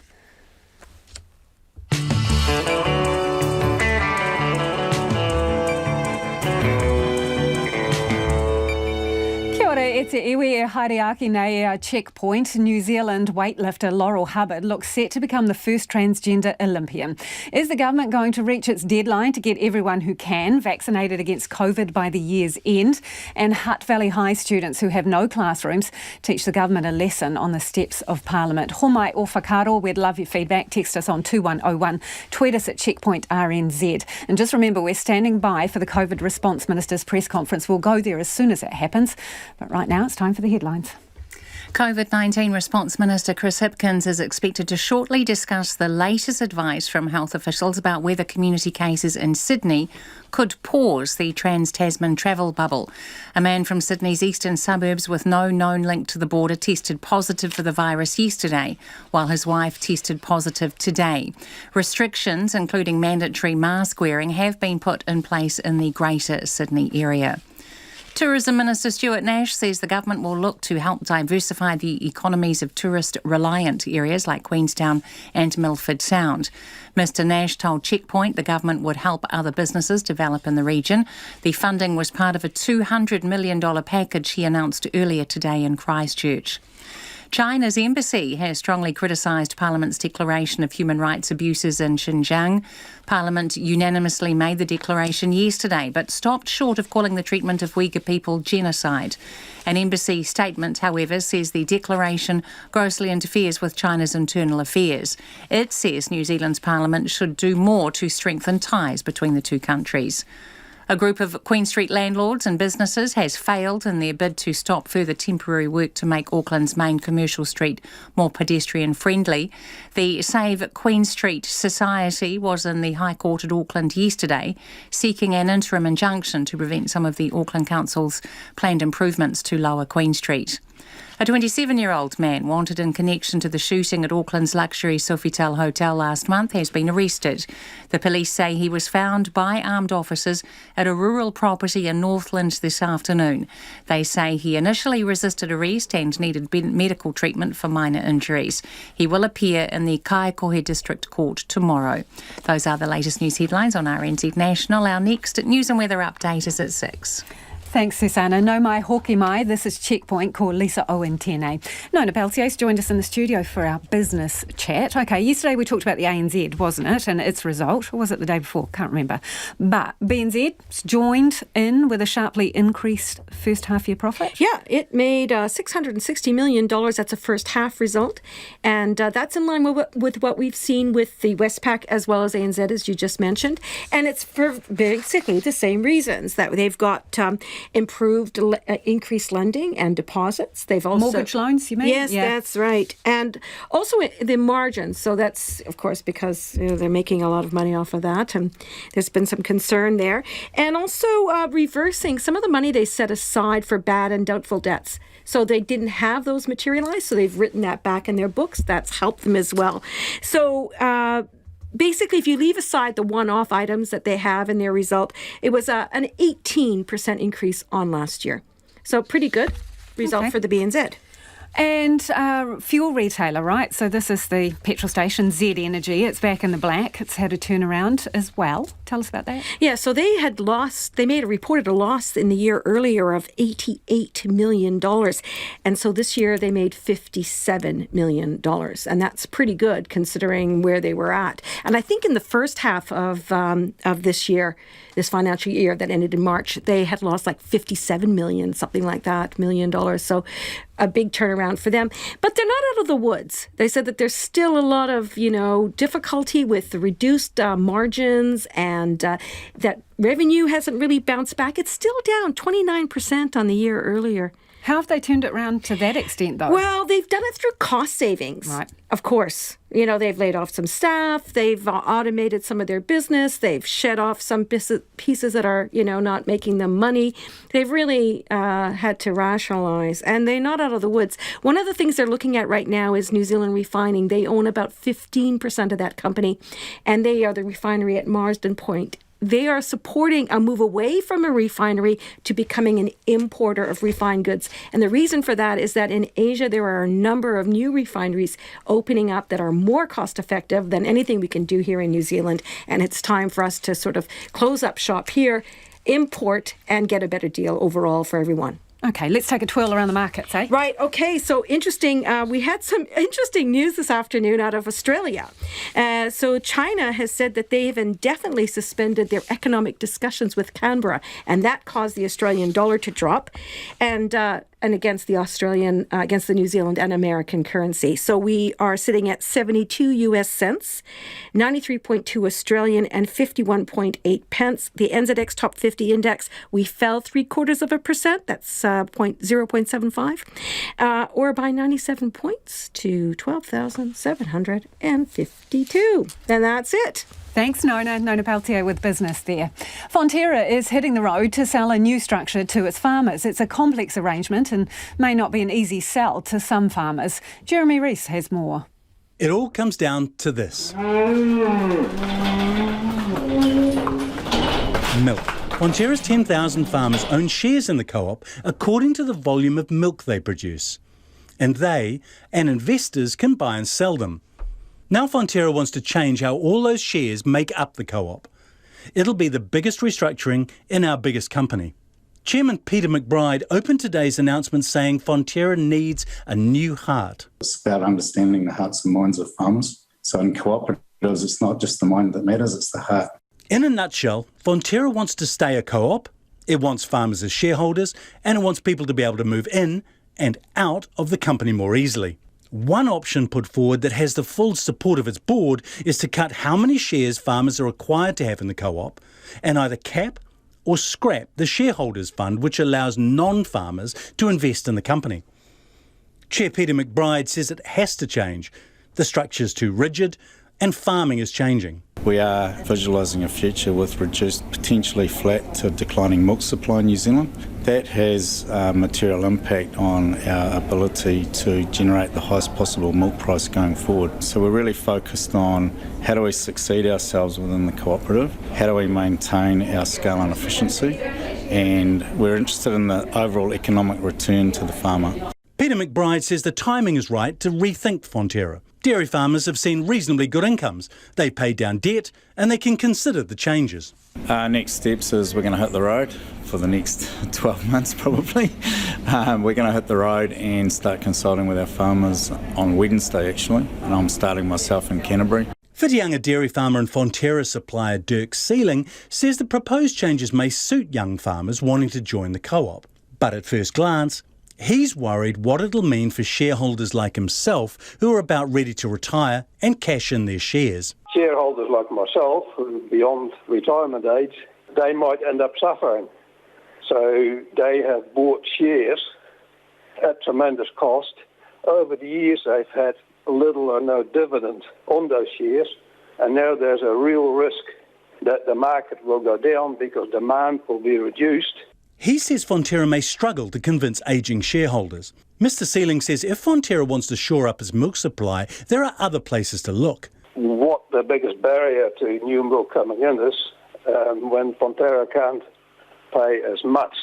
E te iwi e haere nei checkpoint. New Zealand weightlifter Laurel Hubbard looks set to become the first transgender Olympian. Is the government going to reach its deadline to get everyone who can vaccinated against COVID by the year's end? And Hutt Valley High students who have no classrooms teach the government a lesson on the steps of Parliament. Homai o whakaro, we'd love your feedback. Text us on 2101. Tweet us at Checkpoint RNZ. And just remember, we're standing by for the COVID Response Minister's press conference. We'll go there as soon as it happens. But right now, it's time for the headlines. COVID-19 Response Minister Chris Hipkins is expected to shortly discuss the latest advice from health officials about whether community cases in Sydney could pause the Trans-Tasman travel bubble. A man from Sydney's eastern suburbs with no known link to the border tested positive for the virus yesterday, while his wife tested positive today. Restrictions, including mandatory mask wearing, have been put in place in the Greater Sydney area. Tourism Minister Stuart Nash says the government will look to help diversify the economies of tourist-reliant areas like Queenstown and Milford Sound. Mr Nash told Checkpoint the government would help other businesses develop in the region. The funding was part of a $200 million package he announced earlier today in Christchurch. China's embassy has strongly criticised Parliament's declaration of human rights abuses in Xinjiang. Parliament unanimously made the declaration yesterday, but stopped short of calling the treatment of Uyghur people genocide. An embassy statement, however, says the declaration grossly interferes with China's internal affairs. It says New Zealand's Parliament should do more to strengthen ties between the two countries. A group of Queen Street landlords and businesses has failed in their bid to stop further temporary work to make Auckland's main commercial street more pedestrian friendly. The Save Queen Street Society was in the High Court at Auckland yesterday, seeking an interim injunction to prevent some of the Auckland Council's planned improvements to Lower Queen Street. A 27-year-old man wanted in connection to the shooting at Auckland's luxury Sofitel Hotel last month has been arrested. The police say he was found by armed officers at a rural property in Northland this afternoon. They say he initially resisted arrest and needed medical treatment for minor injuries. He will appear in the Kaikohe District Court tomorrow. Those are the latest news headlines on RNZ National. Our next news and weather update is at 6. Thanks, Susanna. No mai hoki mai. This is Checkpoint. Ko Lisa Owen tēnei. Nona Peltier's joined us in the studio for our business chat. OK, yesterday we talked about the ANZ, wasn't it, and its result. Or was it the day before? Can't remember. But BNZ's joined in with a sharply increased first half-year profit. Yeah, it made $660 million. That's a first half result. And that's in line with what we've seen with the Westpac as well as ANZ, as you just mentioned. And it's for basically the same reasons, that they've got improved, increased lending and deposits. They've also mortgage loans, you mean? Yes, yeah. That's right. And also the margins. So that's, of course, because they're making a lot of money off of that, and there's been some concern there. And also reversing some of the money they set aside for bad and doubtful debts. So they didn't have those materialize, so they've written that back in their books. That's helped them as well. So basically, if you leave aside the one-off items that they have in their result, it was an 18% increase on last year. So pretty good result for the BNZ. And fuel retailer, right? So this is the petrol station, Z Energy. It's back in the black. It's had a turnaround as well. Tell us about that. Yeah, so they reported a loss in the year earlier of $88 million. And so this year they made $57 million. And that's pretty good considering where they were at. And I think in the first half of this year, this financial year that ended in March, they had lost like $57 million, something like that, $1 million. So a big turnaround for them. But they're not out of the woods. They said that there's still a lot of, difficulty with the reduced margins, and that revenue hasn't really bounced back. It's still down 29% on the year earlier. How have they turned it around to that extent, though? Well, they've done it through cost savings. Right. Of course. They've laid off some staff. They've automated some of their business. They've shed off some pieces that are, not making them money. They've really had to rationalize, and they're not out of the woods. One of the things they're looking at right now is New Zealand Refining. They own about 15% of that company, and they are the refinery at Marsden Point. They are supporting a move away from a refinery to becoming an importer of refined goods. And the reason for that is that in Asia, there are a number of new refineries opening up that are more cost effective than anything we can do here in New Zealand. And it's time for us to sort of close up shop here, import, and get a better deal overall for everyone. Okay, let's take a twirl around the markets, eh? Right, okay, so interesting. We had some interesting news this afternoon out of Australia. So China has said that they have indefinitely suspended their economic discussions with Canberra, and that caused the Australian dollar to drop, and against the New Zealand and American currency. So we are sitting at 72 US cents, 93.2 Australian, and 51.8 pence. The NZX Top 50 Index, we fell 0.75%. That's 0.75, or by 97 points to 12,752. And that's it. Thanks, Nona. Nona Peltier with business there. Fonterra is hitting the road to sell a new structure to its farmers. It's a complex arrangement and may not be an easy sell to some farmers. Jeremy Rees has more. It all comes down to this. Milk. Fonterra's 10,000 farmers own shares in the co-op according to the volume of milk they produce. And they and investors can buy and sell them. Now Fonterra wants to change how all those shares make up the co-op. It'll be the biggest restructuring in our biggest company. Chairman Peter McBride opened today's announcement saying Fonterra needs a new heart. It's about understanding the hearts and minds of farmers. So in cooperatives, it's not just the mind that matters, it's the heart. In a nutshell, Fonterra wants to stay a co-op, it wants farmers as shareholders, and it wants people to be able to move in and out of the company more easily. One option put forward that has the full support of its board is to cut how many shares farmers are required to have in the co-op and either cap or scrap the shareholders fund, which allows non-farmers to invest in the company. Chair Peter McBride says it has to change. The structure's too rigid and farming is changing. We are visualising a future with reduced, potentially flat to declining milk supply in New Zealand. That has a material impact on our ability to generate the highest possible milk price going forward. So we're really focused on how do we succeed ourselves within the cooperative, how do we maintain our scale and efficiency, and we're interested in the overall economic return to the farmer. Peter McBride says the timing is right to rethink Fonterra. Dairy farmers have seen reasonably good incomes. They pay down debt and they can consider the changes. Next steps is we're going to hit the road for the next 12 months probably. We're going to hit the road and start consulting with our farmers on Wednesday actually, and I'm starting myself in Canterbury. Whitianga dairy farmer and Fonterra supplier Dirk Sealing says the proposed changes may suit young farmers wanting to join the co-op. But at first glance, he's worried what it'll mean for shareholders like himself who are about ready to retire and cash in their shares. Shareholders like myself, who are beyond retirement age, they might end up suffering. So they have bought shares at tremendous cost. Over the years, they've had little or no dividend on those shares, and now there's a real risk that the market will go down because demand will be reduced. He says Fonterra may struggle to convince ageing shareholders. Mr. Sealing says if Fonterra wants to shore up its milk supply, there are other places to look. What the biggest barrier to new milk coming in is when Fonterra can't pay as much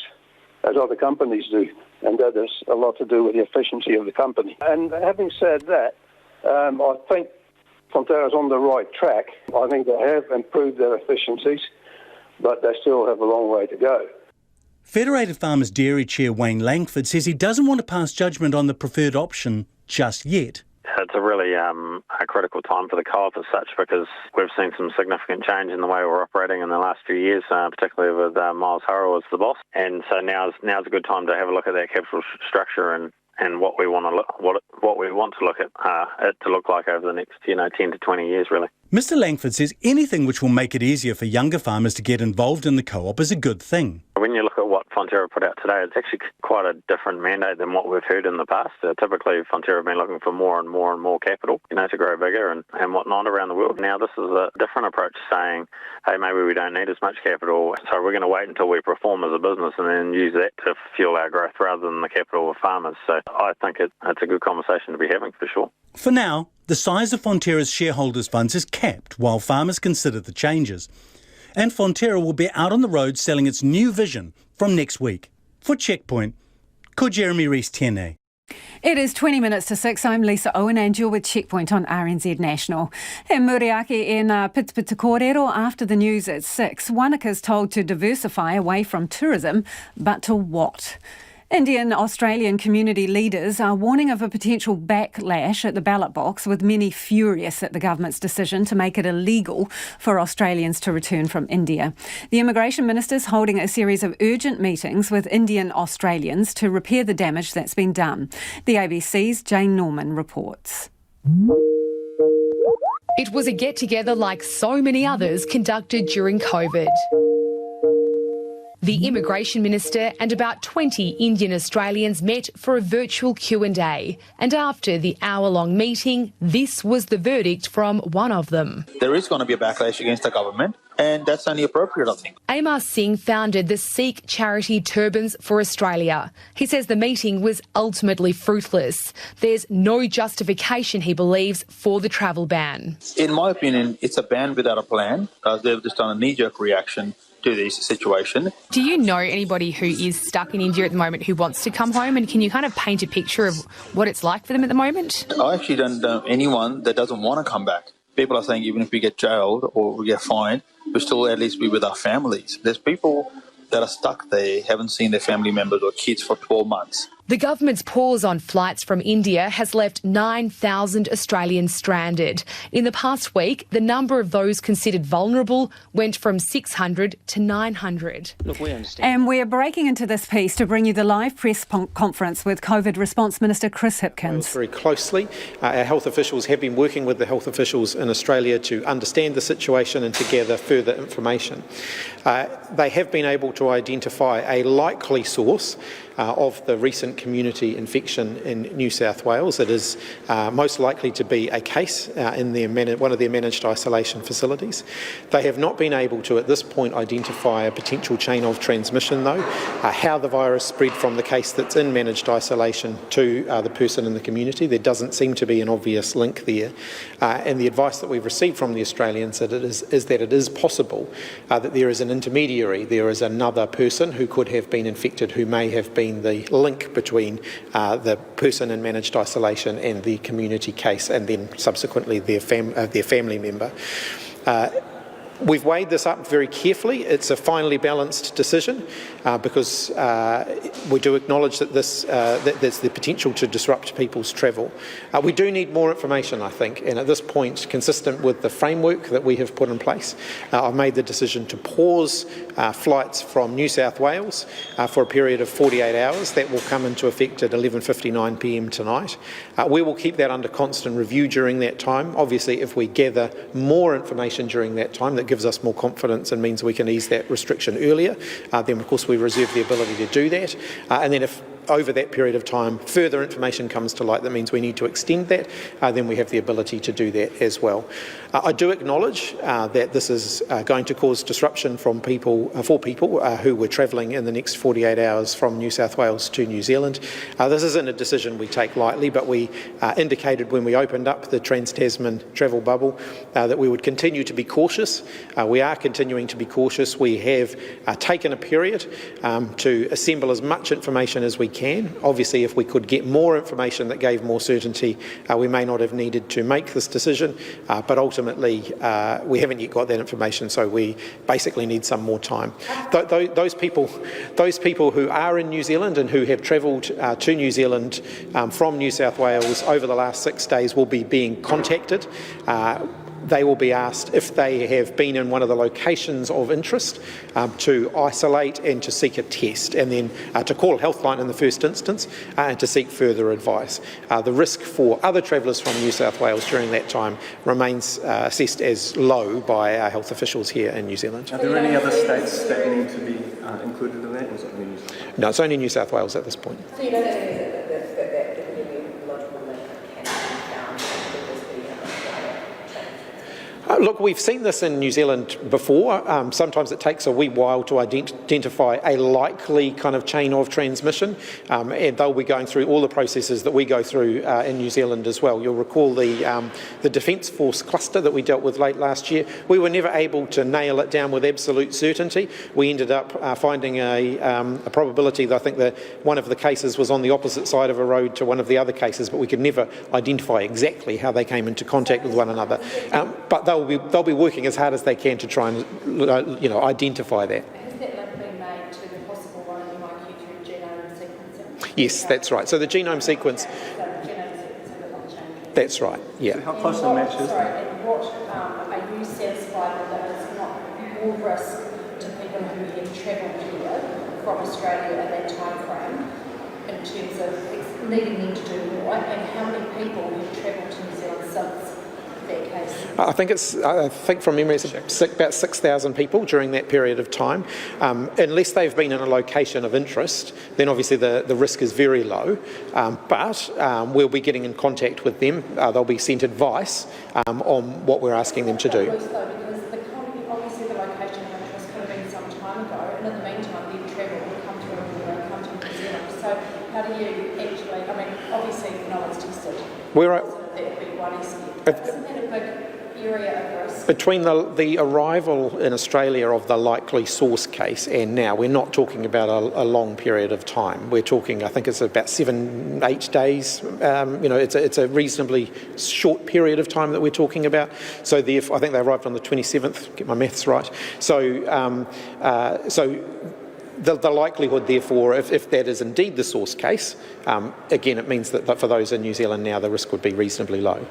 as other companies do, and that has a lot to do with the efficiency of the company. And having said that, I think Fonterra's on the right track. I think they have improved their efficiencies, but they still have a long way to go. Federated Farmers Dairy Chair Wayne Langford says he doesn't want to pass judgment on the preferred option just yet. It's a really a critical time for the co-op as such, because we've seen some significant change in the way we're operating in the last few years, particularly with Miles Hurrell as the boss. And so now's a good time to have a look at that capital structure and what we want to look at it to look like over the next 10 to 20 years really. Mr. Langford says anything which will make it easier for younger farmers to get involved in the co-op is a good thing. When you look at what Fonterra put out today, it's actually quite a different mandate than what we've heard in the past. Typically, Fonterra have been looking for more and more capital, to grow bigger and whatnot around the world. Now this is a different approach, saying, hey, maybe we don't need as much capital, so we're going to wait until we perform as a business and then use that to fuel our growth rather than the capital of farmers. So I think it's a good conversation to be having for sure. For now, the size of Fonterra's shareholders' funds is capped while farmers consider the changes. And Fonterra will be out on the road selling its new vision from next week. For Checkpoint, ko Jeremy Rees tēnei. It is 20 minutes to 6. I'm Lisa Owen and you're with Checkpoint on RNZ National. He Muriaki in Pitipita Kōrero after the news at 6. Wanaka's told to diversify away from tourism, but to what? Indian Australian community leaders are warning of a potential backlash at the ballot box, with many furious at the government's decision to make it illegal for Australians to return from India. The Immigration Minister's holding a series of urgent meetings with Indian Australians to repair the damage that's been done. The ABC's Jane Norman reports. It was a get-together like so many others conducted during COVID. The Immigration Minister and about 20 Indian Australians met for a virtual Q&A. And after the hour-long meeting, this was the verdict from one of them. There is going to be a backlash against the government, and that's only appropriate, I think. Amar Singh founded the Sikh charity Turbans for Australia. He says the meeting was ultimately fruitless. There's no justification, he believes, for the travel ban. In my opinion, it's a ban without a plan. They've just done a knee-jerk reaction to this situation. Do you know anybody who is stuck in India at the moment who wants to come home, and can you kind of paint a picture of what it's like for them at the moment? I actually don't know anyone that doesn't want to come back. People are saying even if we get jailed or we get fined, we'll still at least be with our families. There's people that are stuck there, haven't seen their family members or kids for 12 months. The government's pause on flights from India has left 9,000 Australians stranded. In the past week, the number of those considered vulnerable went from 600 to 900. Look, we understand. And we're breaking into this piece to bring you the live press conference with COVID Response Minister Chris Hipkins. Very closely. Our health officials have been working with the health officials in Australia to understand the situation and to gather further information. They have been able to identify a likely source of the recent community infection in New South Wales. It is most likely to be a case in one of their managed isolation facilities. They have not been able to, at this point, identify a potential chain of transmission, though. How the virus spread from the case that's in managed isolation to the person in the community, there doesn't seem to be an obvious link there. And the advice that we've received from the Australians is that it is possible that there is an intermediary, there is another person who could have been infected who may have been the link between the person in managed isolation and the community case, and then subsequently their family member. We've weighed this up very carefully. It's a finely balanced decision because we do acknowledge that that there's the potential to disrupt people's travel. We do need more information, I think, and at this point, consistent with the framework that we have put in place, I've made the decision to pause flights from New South Wales for a period of 48 hours. That will come into effect at 11:59 p.m. tonight. We will keep that under constant review during that time. Obviously, if we gather more information during that time that gives us more confidence and means we can ease that restriction earlier, then of course we reserve the ability to do that. And then if over that period of time further information comes to light that means we need to extend that, then we have the ability to do that as well. I do acknowledge that this is going to cause disruption for people who were travelling in the next 48 hours from New South Wales to New Zealand. This isn't a decision we take lightly, but we indicated when we opened up the Trans-Tasman travel bubble that we would continue to be cautious. We are continuing to be cautious. We have taken a period to assemble as much information as we can. Obviously, if we could get more information that gave more certainty, we may not have needed to make this decision, but ultimately we haven't yet got that information, so we basically need some more time. Those people who are in New Zealand and who have travelled to New Zealand from New South Wales over the last 6 days will be being contacted. They will be asked if they have been in one of the locations of interest to isolate and to seek a test, and then to call Healthline in the first instance and to seek further advice. The risk for other travellers from New South Wales during that time remains assessed as low by our health officials here in New Zealand. Are there any other states that need to be included in that, or is it only New South Wales? No, it's only New South Wales at this point. So you don't know that epidemiological link can be found Look, we've seen this in New Zealand before. Sometimes it takes a wee while to identify a likely kind of chain of transmission, and they'll be going through all the processes that we go through in New Zealand as well. You'll recall the Defence Force cluster that we dealt with late last year. We were never able to nail it down with absolute certainty. We ended up finding a probability that I think that one of the cases was on the opposite side of a road to one of the other cases, but we could never identify exactly how they came into contact with one another. But they'll be working as hard as they can to try and identify that. Has that link been made to the possible one in IQ through genome sequencing? Yes, that's right. So the genome sequence. That's right. Yeah. So how close to match is that? And what are you satisfied that there's not more risk to people who have travelled here from Australia at that time frame in terms of needing them to do more, and how many people have travelled to New Zealand since? I think from memory it's about 6,000 people during that period of time. Unless they've been in a location of interest, then obviously the risk is very low. But we'll be getting in contact with them. They'll be sent advice on what we're asking them to do. Because obviously the location of interest could have been some time ago, and in the meantime they've travelled and come to New Zealand. So how do you actually, obviously no one's tested. Isn't that a big area of risk? Between the arrival in Australia of the likely source case and now, we're not talking about a long period of time. We're talking, I think it's about 7-8 days. It's a reasonably short period of time that we're talking about. So therefore, I think they arrived on the 27th, get my maths right. So the likelihood, therefore, if that is indeed the source case, again, it means that for those in New Zealand now, the risk would be reasonably low.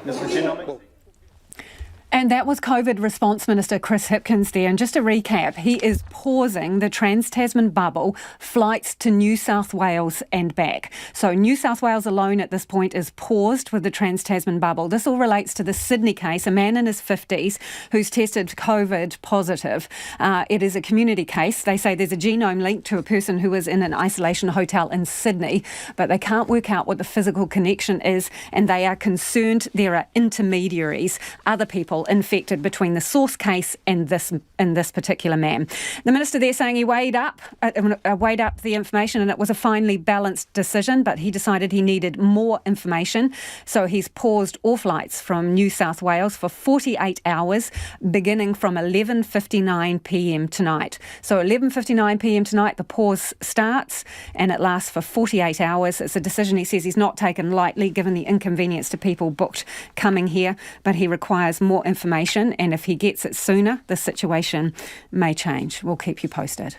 And that was COVID Response Minister Chris Hipkins there. And just to recap, he is pausing the Trans-Tasman bubble flights to New South Wales and back. So New South Wales alone at this point is paused with the Trans-Tasman bubble. This all relates to the Sydney case, a man in his 50s who's tested COVID positive. It is a community case. They say there's a genome link to a person who was in an isolation hotel in Sydney, but they can't work out what the physical connection is, and they are concerned there are intermediaries, other people infected between the source case and this particular man. The minister there saying he weighed up the information, and it was a finely balanced decision, but he decided he needed more information, so he's paused all flights from New South Wales for 48 hours, beginning from 11:59 p.m. tonight. So 11:59 p.m. tonight, the pause starts, and it lasts for 48 hours. It's a decision he says he's not taken lightly, given the inconvenience to people booked coming here, but he requires more information, and if he gets it sooner, the situation may change. We'll keep you posted.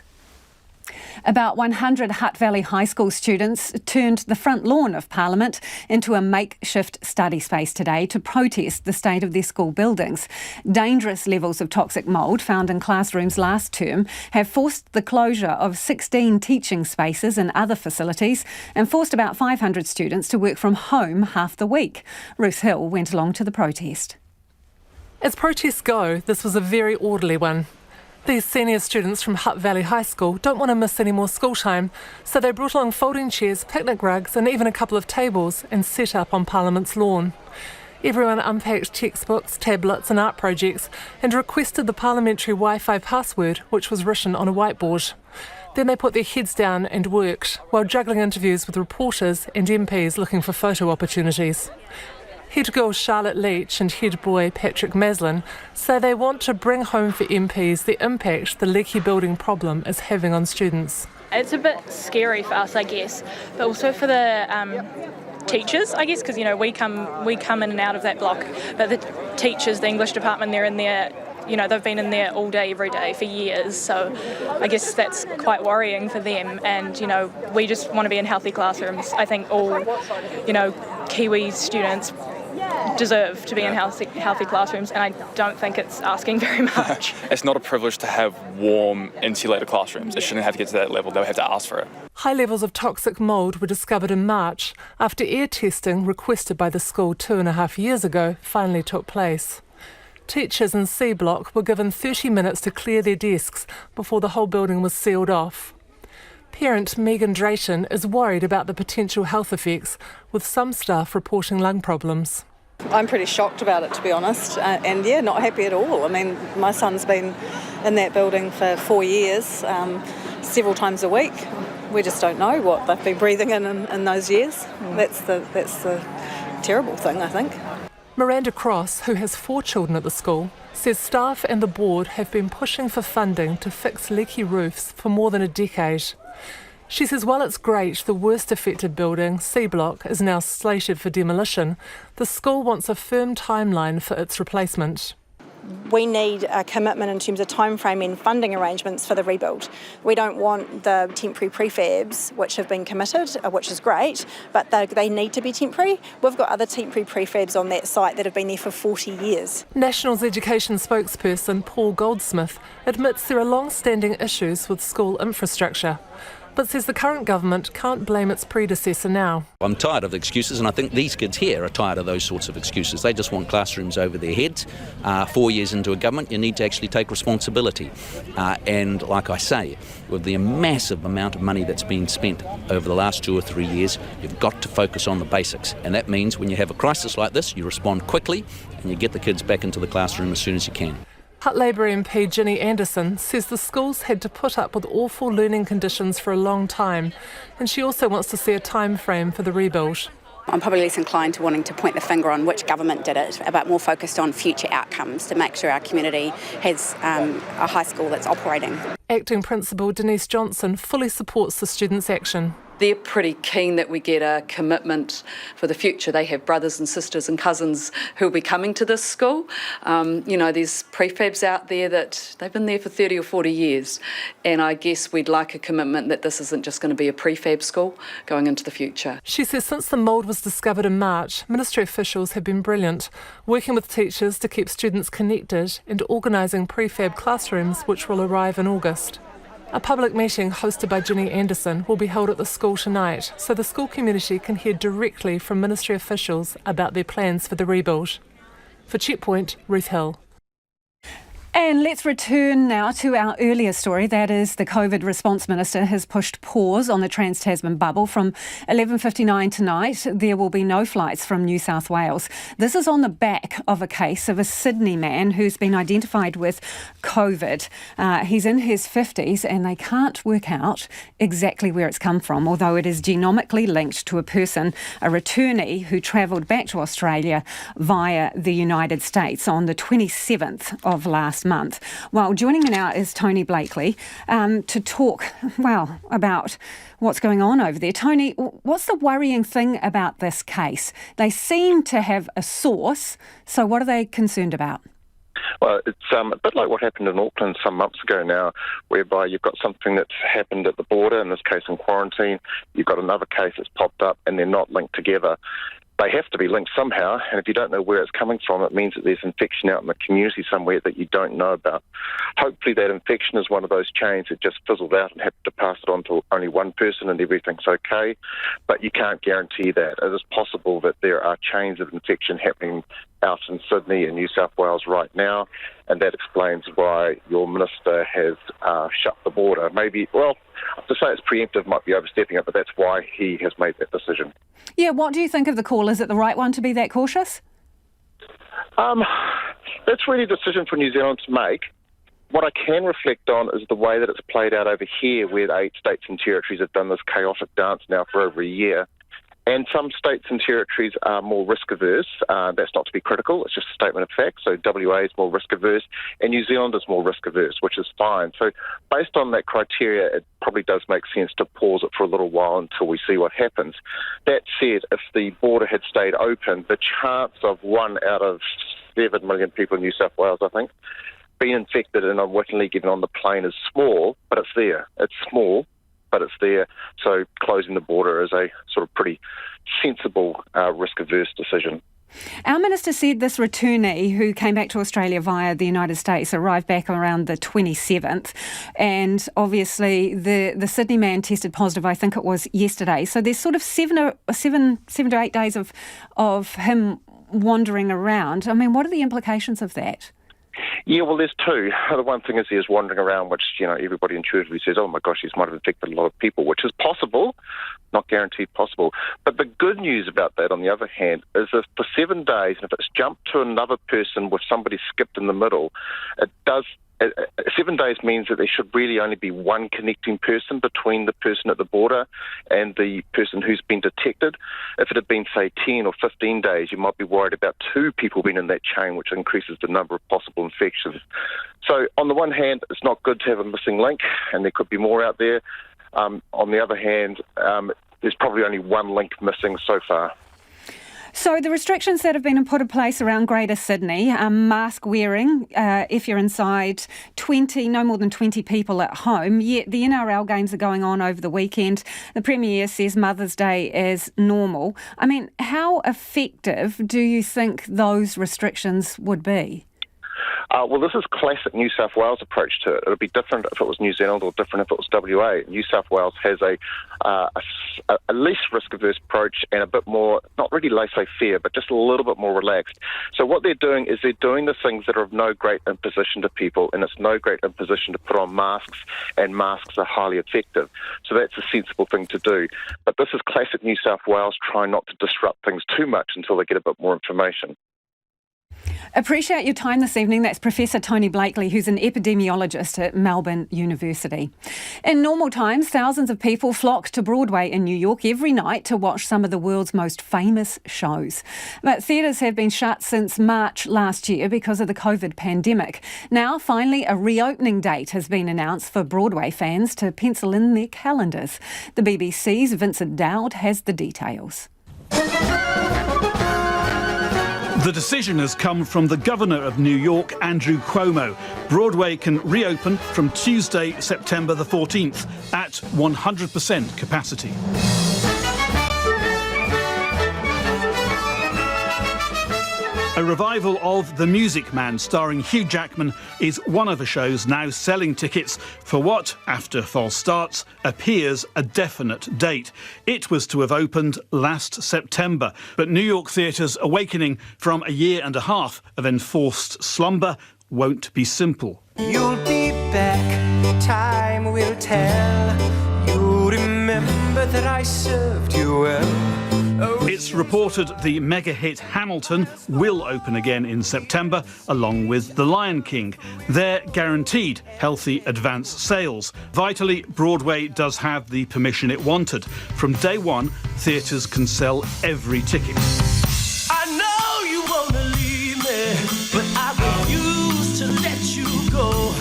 About 100 Hutt Valley High School students turned the front lawn of Parliament into a makeshift study space today to protest the state of their school buildings. Dangerous levels of toxic mould found in classrooms last term have forced the closure of 16 teaching spaces and other facilities and forced about 500 students to work from home half the week. Ruth Hill went along to the protest. As protests go, this was a very orderly one. These senior students from Hutt Valley High School don't want to miss any more school time, so they brought along folding chairs, picnic rugs and even a couple of tables and set up on Parliament's lawn. Everyone unpacked textbooks, tablets and art projects and requested the parliamentary Wi-Fi password, which was written on a whiteboard. Then they put their heads down and worked, while juggling interviews with reporters and MPs looking for photo opportunities. Head girl Charlotte Leach and head boy Patrick Maslin say they want to bring home for MPs the impact the leaky building problem is having on students. It's a bit scary for us, I guess, but also for the teachers, I guess, because we come in and out of that block. But the teachers, the English department, they're in there. They've been in there all day, every day for years. So I guess that's quite worrying for them. And, we just want to be in healthy classrooms. I think all, Kiwi students deserve to be in healthy classrooms, and I don't think it's asking very much. It's not a privilege to have warm, insulated classrooms. It shouldn't have to get to that level. They would have to ask for it. High levels of toxic mould were discovered in March after air testing requested by the school 2.5 years ago finally took place. Teachers in C Block were given 30 minutes to clear their desks before the whole building was sealed off. Parent Megan Drayton is worried about the potential health effects, with some staff reporting lung problems. I'm pretty shocked about it, to be honest, and not happy at all. I mean, my son's been in that building for 4 years, several times a week. We just don't know what they've been breathing in those years. That's the terrible thing, I think. Miranda Cross, who has 4 children at the school, says staff and the board have been pushing for funding to fix leaky roofs for more than a decade. She says while it's great the worst affected building, C Block, is now slated for demolition, the school wants a firm timeline for its replacement. We need a commitment in terms of timeframe and funding arrangements for the rebuild. We don't want the temporary prefabs which have been committed, which is great, but they need to be temporary. We've got other temporary prefabs on that site that have been there for 40 years. National's education spokesperson Paul Goldsmith admits there are long-standing issues with school infrastructure, but says the current government can't blame its predecessor now. I'm tired of excuses, and I think these kids here are tired of those sorts of excuses. They just want classrooms over their heads. 4 years into a government, you need to actually take responsibility. And like I say, with the massive amount of money that's been spent over the last 2 or 3 years, you've got to focus on the basics. And that means when you have a crisis like this, you respond quickly and you get the kids back into the classroom as soon as you can. Hutt Labour MP Ginny Anderson says the schools had to put up with awful learning conditions for a long time, and she also wants to see a time frame for the rebuild. I'm probably less inclined to wanting to point the finger on which government did it, but more focused on future outcomes to make sure our community has a high school that's operating. Acting Principal Denise Johnson fully supports the students' action. They're pretty keen that we get a commitment for the future. They have brothers and sisters and cousins who will be coming to this school. There's prefabs out there that they've been there for 30 or 40 years. And I guess we'd like a commitment that this isn't just going to be a prefab school going into the future. She says since the mould was discovered in March, ministry officials have been brilliant, working with teachers to keep students connected and organising prefab classrooms which will arrive in August. A public meeting hosted by Ginny Anderson will be held at the school tonight, so the school community can hear directly from ministry officials about their plans for the rebuild. For Checkpoint, Ruth Hill. And let's return now to our earlier story. That is, the COVID response minister has pushed pause on the Trans-Tasman bubble. From 11:59 tonight, there will be no flights from New South Wales. This is on the back of a case of a Sydney man who's been identified with COVID. He's in his 50s and they can't work out exactly where it's come from, although it is genomically linked to a person, a returnee who travelled back to Australia via the United States on the 27th of last month. Well, joining me now is Tony Blakely to talk, about what's going on over there. Tony, what's the worrying thing about this case? They seem to have a source, so what are they concerned about? Well, it's a bit like what happened in Auckland some months ago now, whereby you've got something that's happened at the border, in this case in quarantine, you've got another case that's popped up and they're not linked together. They have to be linked somehow, and if you don't know where it's coming from, it means that there's infection out in the community somewhere that you don't know about. Hopefully that infection is one of those chains that just fizzled out and happened to pass it on to only one person and everything's okay, but you can't guarantee that. It is possible that there are chains of infection happening out in Sydney and New South Wales right now, and that explains why your minister has shut the border. Maybe, to say it's preemptive might be overstepping it, but that's why he has made that decision. Yeah, what do you think of the call? Is it the right one to be that cautious? That's really a decision for New Zealand to make. What I can reflect on is the way that it's played out over here, where the 8 states and territories have done this chaotic dance now for over a year. And some states and territories are more risk-averse. That's not to be critical, it's just a statement of fact. So WA is more risk-averse and New Zealand is more risk-averse, which is fine. So based on that criteria, it probably does make sense to pause it for a little while until we see what happens. That said, if the border had stayed open, the chance of 1 out of 7 million people in New South Wales, I think, being infected and unwittingly getting on the plane is small, but it's there. It's small, but it's there. So closing the border is a sort of pretty sensible, risk-averse decision. Our minister said this returnee who came back to Australia via the United States arrived back around the 27th, and obviously the Sydney man tested positive, I think it was yesterday. So there's sort of 7 to 8 days of him wandering around. I mean, what are the implications of that? Yeah, well, there's 2. The one thing is he's wandering around, which, everybody intuitively says, oh my gosh, he might have infected a lot of people, which is possible, not guaranteed possible. But the good news about that, on the other hand, is if for 7 days, and if it's jumped to another person with somebody skipped in the middle, 7 days means that there should really only be one connecting person between the person at the border and the person who's been detected. If it had been, say, 10 or 15 days, you might be worried about 2 people being in that chain, which increases the number of possible infections. So on the one hand, it's not good to have a missing link, and there could be more out there. On the other hand, there's probably only one link missing so far. So the restrictions that have been put in place around Greater Sydney, mask wearing if you're inside, no more than 20 people at home, yet the NRL games are going on over the weekend. The Premier says Mother's Day is normal. I mean, how effective do you think those restrictions would be? Well, this is classic New South Wales approach to it. It would be different if it was New Zealand or different if it was WA. New South Wales has a less risk-averse approach and a bit more, not really laissez-faire, but just a little bit more relaxed. So what they're doing is they're doing the things that are of no great imposition to people, and it's no great imposition to put on masks, and masks are highly effective. So that's a sensible thing to do. But this is classic New South Wales trying not to disrupt things too much until they get a bit more information. Appreciate your time this evening. That's Professor Tony Blakely, who's an epidemiologist at Melbourne University. In normal times, thousands of people flock to Broadway in New York every night to watch some of the world's most famous shows. But theatres have been shut since March last year because of the COVID pandemic. Now, finally, a reopening date has been announced for Broadway fans to pencil in their calendars. The BBC's Vincent Dowd has the details. The decision has come from the Governor of New York, Andrew Cuomo. Broadway can reopen from Tuesday, September the 14th at 100% capacity. A revival of The Music Man, starring Hugh Jackman, is one of the shows now selling tickets for what, after false starts, appears a definite date. It was to have opened last September, but New York theatres awakening from a year and a half of enforced slumber won't be simple. You'll be back, time will tell. You'll remember that I served you well. It's reported the mega hit Hamilton will open again in September, along with The Lion King. They're guaranteed healthy advance sales. Vitally, Broadway does have the permission it wanted. From day one, theatres can sell every ticket. I know you want to leave me, but I refuse to let you go.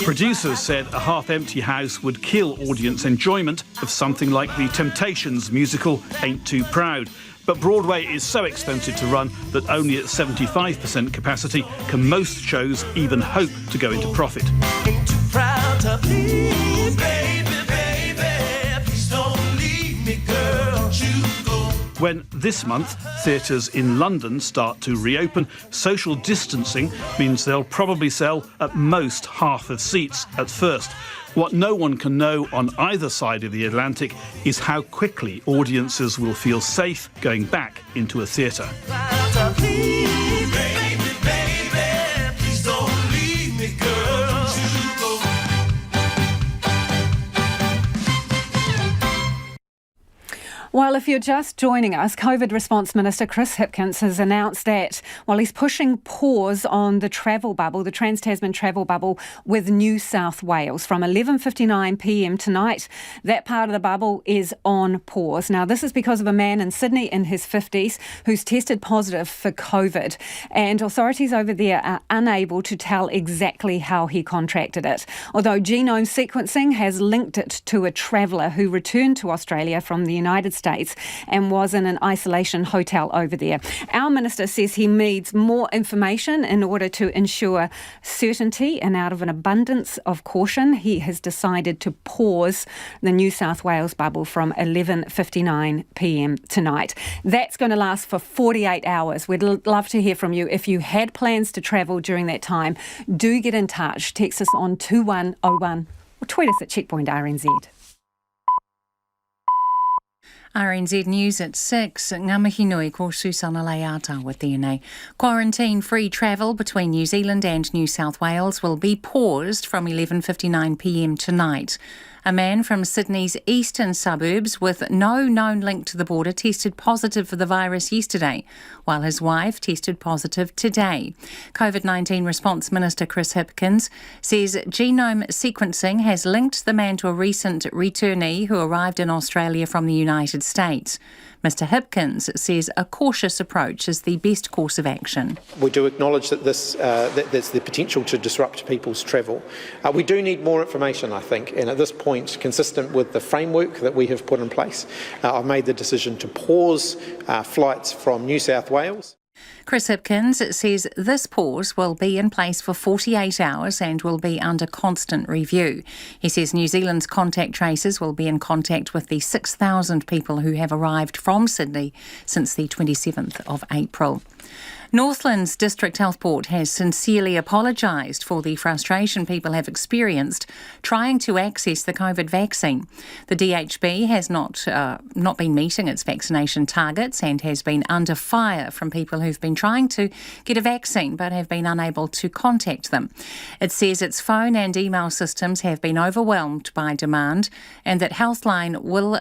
Producers said a half-empty house would kill audience enjoyment of something like the Temptations musical Ain't Too Proud. But Broadway is so expensive to run that only at 75% capacity can most shows even hope to go into profit. Ain't too proud to please, baby, baby. Please don't leave me, girl. You go. When this month theatres in London start to reopen, social distancing means they'll probably sell at most half of seats at first. What no one can know on either side of the Atlantic is how quickly audiences will feel safe going back into a theatre. Well, if you're just joining us, COVID Response Minister Chris Hipkins has announced that while he's pushing pause on the travel bubble, the Trans-Tasman travel bubble with New South Wales from 11:59pm tonight, that part of the bubble is on pause. Now, this is because of a man in Sydney in his 50s who's tested positive for COVID, and authorities over there are unable to tell exactly how he contracted it, although genome sequencing has linked it to a traveller who returned to Australia from the United States and was in an isolation hotel over there. Our minister says he needs more information in order to ensure certainty, and out of an abundance of caution, he has decided to pause the New South Wales bubble from 11:59pm tonight. That's going to last for 48 hours. We'd love to hear from you. If you had plans to travel during that time, do get in touch. Text us on 2101 or tweet us at Checkpoint RNZ. RNZ News at 6. Ngā mihi nui ko Susana Leata with DNA. Quarantine-free travel between New Zealand and New South Wales will be paused from 11:59pm tonight. A man from Sydney's eastern suburbs with no known link to the border tested positive for the virus yesterday, while his wife tested positive today. COVID-19 Response Minister Chris Hipkins says genome sequencing has linked the man to a recent returnee who arrived in Australia from the United States. Mr Hipkins says a cautious approach is the best course of action. We do acknowledge that that there's the potential to disrupt people's travel. We do need more information, I think, and at this point, consistent with the framework that we have put in place, I've made the decision to pause flights from New South Wales. Chris Hipkins says this pause will be in place for 48 hours and will be under constant review. He says New Zealand's contact tracers will be in contact with the 6,000 people who have arrived from Sydney since the 27th of April. Northland's District Health Board has sincerely apologised for the frustration people have experienced trying to access the COVID vaccine. The DHB has not been meeting its vaccination targets and has been under fire from people who've been trying to get a vaccine but have been unable to contact them. It says its phone and email systems have been overwhelmed by demand and that Healthline will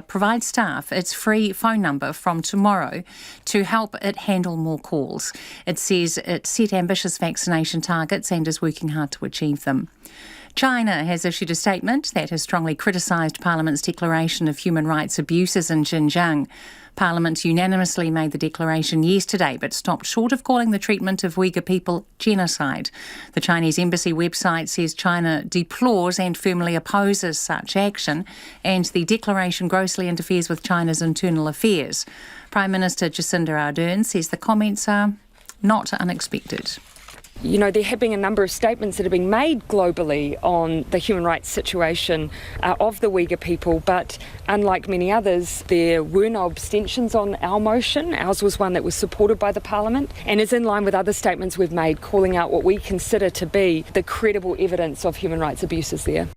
provide staff its free phone number from tomorrow to help it handle more calls. calls. It says it set ambitious vaccination targets and is working hard to achieve them. China has issued a statement that has strongly criticised Parliament's declaration of human rights abuses in Xinjiang. Parliament unanimously made the declaration yesterday, but stopped short of calling the treatment of Uyghur people genocide. The Chinese embassy website says China deplores and firmly opposes such action, and the declaration grossly interferes with China's internal affairs. Prime Minister Jacinda Ardern says the comments are not unexpected. You know, there have been a number of statements that have been made globally on the human rights situation of the Uyghur people, but unlike many others, there were no abstentions on our motion. Ours was one that was supported by the Parliament and is in line with other statements we've made calling out what we consider to be the credible evidence of human rights abuses there.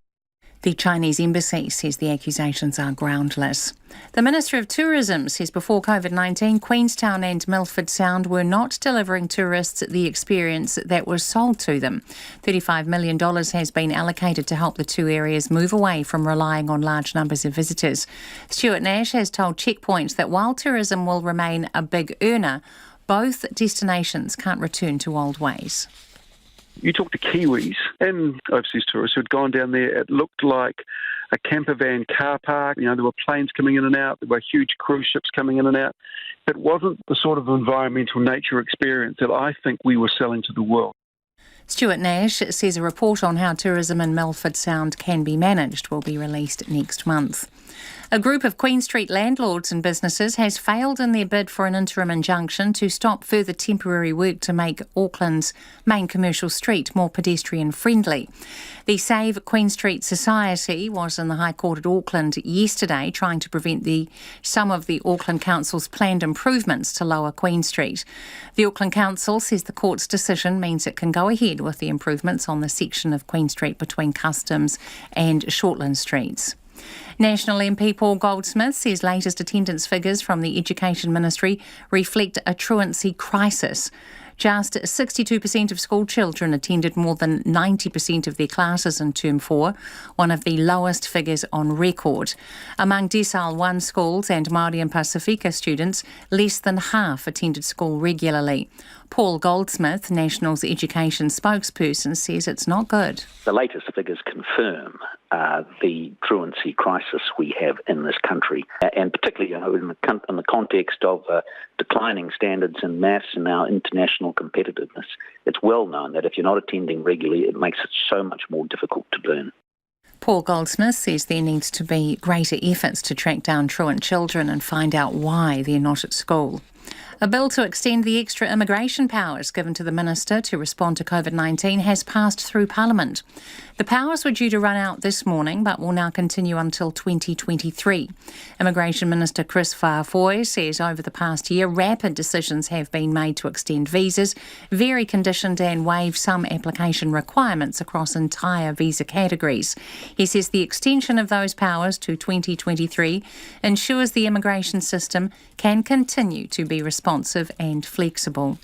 The Chinese embassy says the accusations are groundless. The Minister of Tourism says before COVID-19, Queenstown and Milford Sound were not delivering tourists the experience that was sold to them. $35 million has been allocated to help the two areas move away from relying on large numbers of visitors. Stuart Nash has told Checkpoint that while tourism will remain a big earner, both destinations can't return to old ways. You talk to Kiwis and overseas tourists who had gone down there, it looked like a camper van car park. You know, there were planes coming in and out, there were huge cruise ships coming in and out. It wasn't the sort of environmental nature experience that I think we were selling to the world. Stuart Nash says a report on how tourism in Milford Sound can be managed will be released next month. A group of Queen Street landlords and businesses has failed in their bid for an interim injunction to stop further temporary work to make Auckland's main commercial street more pedestrian friendly. The Save Queen Street Society was in the High Court at Auckland yesterday trying to prevent some of the Auckland Council's planned improvements to lower Queen Street. The Auckland Council says the court's decision means it can go ahead with the improvements on the section of Queen Street between Customs and Shortland Streets. National MP Paul Goldsmith says latest attendance figures from the Education Ministry reflect a truancy crisis. Just 62% of school children attended more than 90% of their classes in Term 4, one of the lowest figures on record. Among Decile 1 schools and Māori and Pasifika students, less than half attended school regularly. Paul Goldsmith, National's education spokesperson, says it's not good. The latest figures confirm the truancy crisis we have in this country, and particularly in the context of declining standards in maths and our international competitiveness. It's well known that if you're not attending regularly, it makes it so much more difficult to learn. Paul Goldsmith says there needs to be greater efforts to track down truant children and find out why they're not at school. A bill to extend the extra immigration powers given to the Minister to respond to COVID-19 has passed through Parliament. The powers were due to run out this morning but will now continue until 2023. Immigration Minister Chris Whāwhoi says over the past year, rapid decisions have been made to extend visas, vary conditions and waive some application requirements across entire visa categories. He says the extension of those powers to 2023 ensures the immigration system can continue to be responsive and flexible.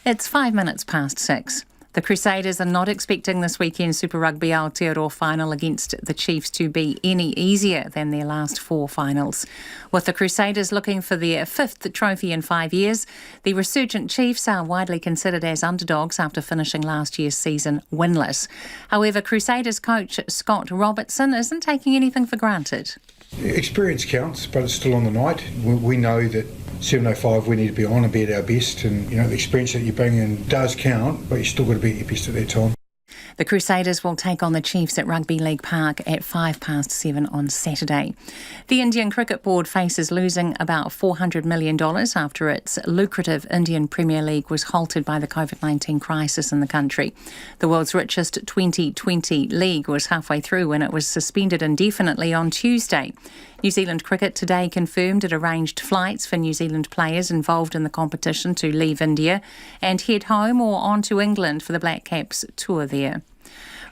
It's 5 minutes past 6. The Crusaders are not expecting this weekend's Super Rugby Aotearoa final against the Chiefs to be any easier than their last 4 finals. With the Crusaders looking for their 5th trophy in 5 years, the resurgent Chiefs are widely considered as underdogs after finishing last year's season winless. However, Crusaders coach Scott Robertson isn't taking anything for granted. Experience counts, but it's still on the night. We know that 7:05 we need to be on and be at our best, and the experience that you bring in does count, but you still got to be at your best at that time. The Crusaders will take on the Chiefs at Rugby League Park at 7:05 on Saturday. The Indian Cricket Board faces losing about $400 million after its lucrative Indian Premier League was halted by the COVID-19 crisis in the country. The world's richest 2020 league was halfway through when it was suspended indefinitely on Tuesday. New Zealand Cricket today confirmed it arranged flights for New Zealand players involved in the competition to leave India and head home or on to England for the Black Caps tour there.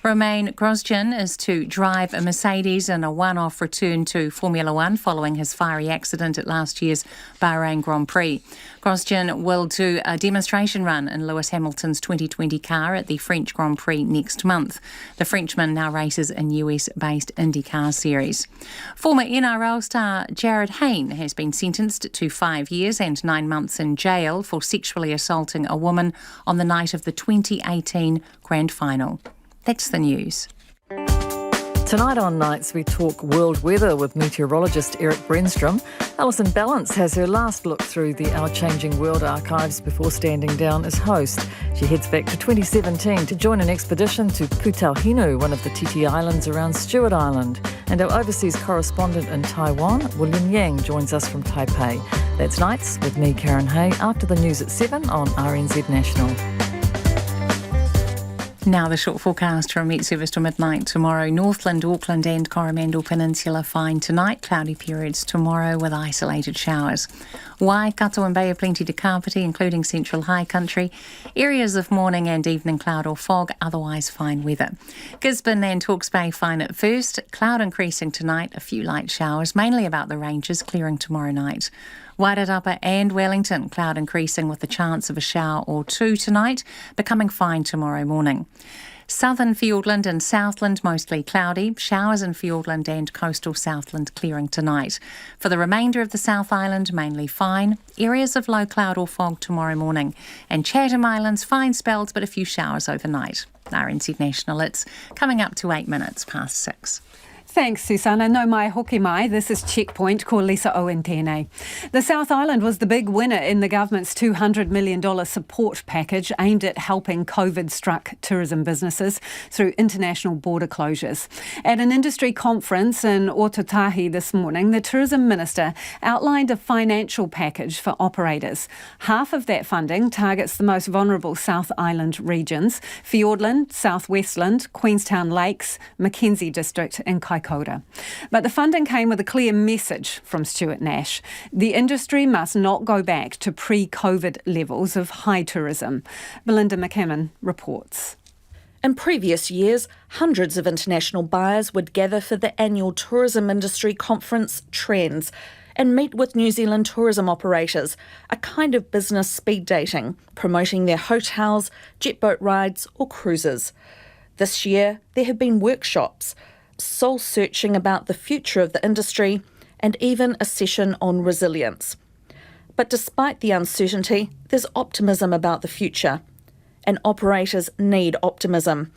Romain Grosjean is to drive a Mercedes in a one-off return to Formula One following his fiery accident at last year's Bahrain Grand Prix. Grosjean will do a demonstration run in Lewis Hamilton's 2020 car at the French Grand Prix next month. The Frenchman now races in US-based IndyCar series. Former NRL star Jared Hayne has been sentenced to 5 years and 9 months in jail for sexually assaulting a woman on the night of the 2018 Grand Final. That's the news. Tonight on Nights we talk world weather with meteorologist Eric Brenstrom. Alison Ballance has her last look through the Our Changing World archives before standing down as host. She heads back to 2017 to join an expedition to Putauhinu, one of the Titi Islands around Stewart Island. And our overseas correspondent in Taiwan, William Yang, joins us from Taipei. That's Nights with me, Karen Hay, after the news at 7 on RNZ National. Now the short forecast from Met Service to midnight tomorrow. Northland, Auckland and Coromandel Peninsula fine tonight. Cloudy periods tomorrow with isolated showers. Waikato and Bay of Plenty to Kapiti, including central high country. Areas of morning and evening cloud or fog, otherwise fine weather. Gisborne and Hawke's Bay fine at first. Cloud increasing tonight, a few light showers, mainly about the ranges, clearing tomorrow night. Wairarapa and Wellington, cloud increasing with the chance of a shower or two tonight, becoming fine tomorrow morning. Southern Fiordland and Southland mostly cloudy, showers in Fiordland and coastal Southland clearing tonight. For the remainder of the South Island, mainly fine, areas of low cloud or fog tomorrow morning. And Chatham Islands, fine spells but a few showers overnight. RNZ National, it's coming up to 8 minutes past 6. Thanks, Susanna. No mai hoki mai. This is Checkpoint. Ko Lisa Owen tēnei. The South Island was the big winner in the government's $200 million support package aimed at helping COVID-struck tourism businesses through international border closures. At an industry conference in Ōtautahi this morning, the Tourism Minister outlined a financial package for operators. Half of that funding targets the most vulnerable South Island regions: Fiordland, South Westland, Queenstown Lakes, Mackenzie District and Kaikoura. But the funding came with a clear message from Stuart Nash. The industry must not go back to pre-COVID levels of high tourism. Belinda McCammon reports. In previous years, hundreds of international buyers would gather for the annual tourism industry conference Trends and meet with New Zealand tourism operators, a kind of business speed dating, promoting their hotels, jet boat rides or cruises. This year, there have been workshops, soul-searching about the future of the industry, and even a session on resilience. But despite the uncertainty, there's optimism about the future. And operators need optimism.